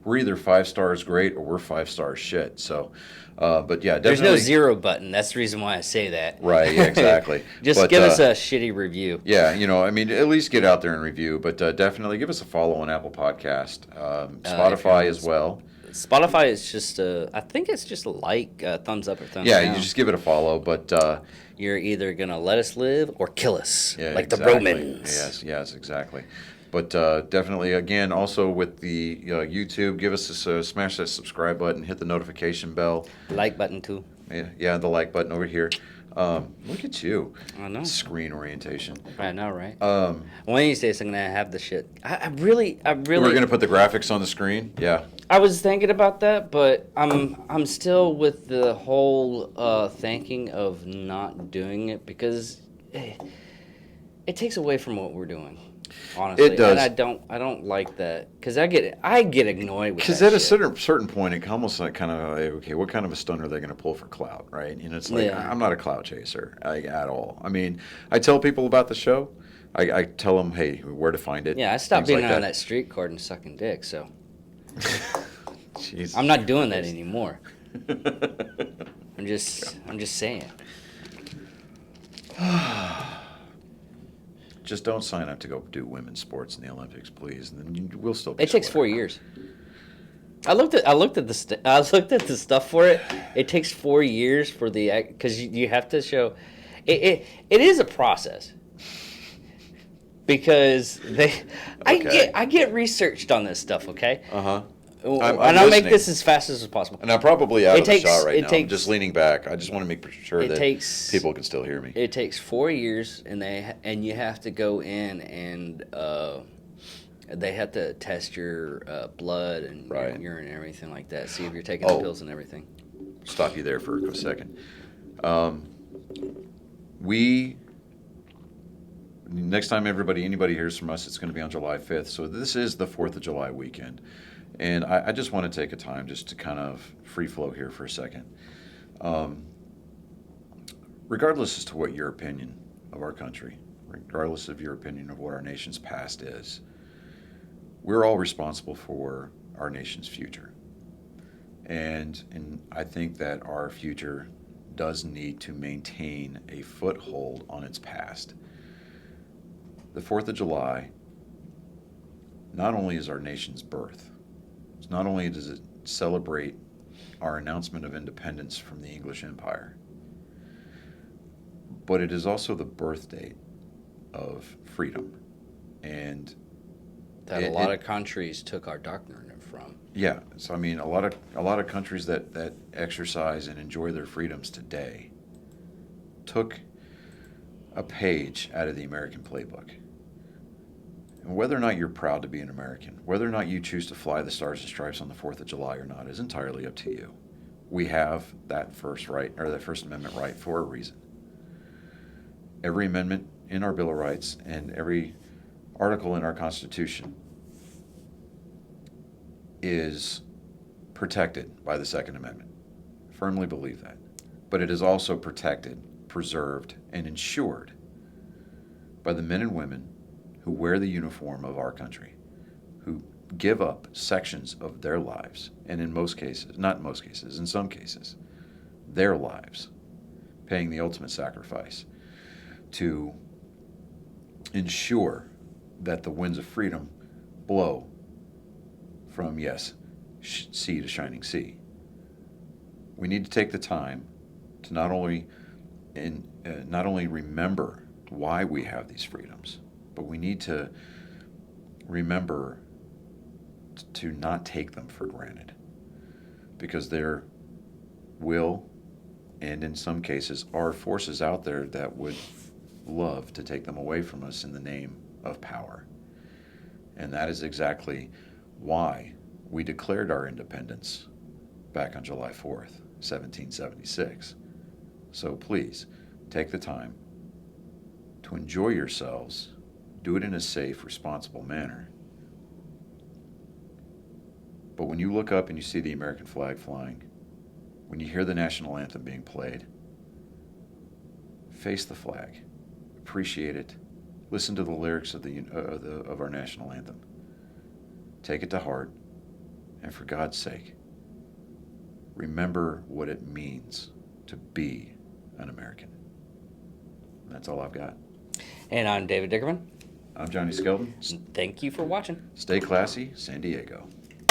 We're either 5 stars great or we're 5 stars shit. So, but yeah, There's definitely. no 0 button. That's the reason why I say that. Right. Yeah, exactly. Just But, give us a shitty review. Yeah, I mean, at least get out there and review, but definitely give us a follow on Apple Podcast, Spotify as well. Spotify is just I think it's just a like, thumbs up or thumbs Yeah, down. you just give it a follow, but You're either gonna let us live or kill us, yeah, like exactly. the Romans. Yes, exactly. But definitely, again, also with the YouTube, give us smash that subscribe button, hit the notification bell. Like button too. Yeah, the like button over here. Look at you. I know. Screen orientation. I know, right? Um, One of these days I'm gonna have the shit. I really. We're gonna put the graphics on the screen. Yeah. I was thinking about that, but I'm still with the whole thinking of not doing it because it takes away from what we're doing. Honestly, It does. and I don't like that because I get annoyed with Because that at a shit. certain point, it almost like kind of like, okay, what kind of a stunt are they going to pull for clout, right? And it's like Yeah. I'm not a clout chaser at all. I mean, I tell people about the show. I tell them, hey, where to find it. Yeah, I stopped things being like on that street card and sucking dick, so Jesus I'm not doing that anymore. Christ. I'm just saying. Just don't sign up to go do women's sports in the Olympics, please, and then we'll still. Be It takes 4 sweating. years. I looked at the stuff for it. It takes 4 years for the because you have to show. It is a process because Okay. I get researched on this stuff. Okay, I'm and I'll make listening. this as fast as possible. And I'm probably out It of takes- the shot right it now. I'm takes- just leaning back. I just want to make sure It that takes- people can still hear me. It takes 4 years, and you have to go in and they have to test your blood and Right. your urine and everything like that. See if you're taking the Oh. pills and everything. Stop you there for a second. Next time anybody hears from us, it's going to be on July 5th. So this is the 4th of July weekend. And I just want to take a time just to kind of free flow here for a second. Regardless as to what your opinion of our country, regardless of your opinion of what our nation's past is, we're all responsible for our nation's future. And I think that our future does need to maintain a foothold on its past. The 4th of July not only is our nation's birth, not only does it celebrate our announcement of independence from the English Empire, but it is also the birth date of freedom. And That a lot of countries took our doctrine from. yeah, so I mean, a lot of countries that exercise and enjoy their freedoms today took a page out of the American playbook. And whether or not you're proud to be an American, whether or not you choose to fly the Stars and Stripes on the 4th of July or not, is entirely up to you. We have that First Amendment right for a reason. Every amendment in our Bill of Rights and every article in our Constitution is protected by the Second Amendment. firmly believe that. But it is also protected, preserved, and ensured by the men and women who wear the uniform of our country, who give up sections of their lives, and in most cases, not in most cases, in some cases, their lives, paying the ultimate sacrifice to ensure that the winds of freedom blow from, yes, sea to shining sea. We need to take the time to not only remember why we have these freedoms, but we need to remember to not take them for granted, because there will, and in some cases are, forces out there that would love to take them away from us in the name of power. And that is exactly why we declared our independence back on July 4th, 1776. So please, take the time to enjoy yourselves. Do it in a safe, responsible manner. But when you look up and you see the American flag flying, when you hear the national anthem being played, face the flag, appreciate it, listen to the lyrics of our national anthem. Take it to heart, and for God's sake, remember what it means to be an American. That's all I've got. And I'm David Dickerman. I'm Johnny Skelton. Thank you for watching. Stay classy, San Diego.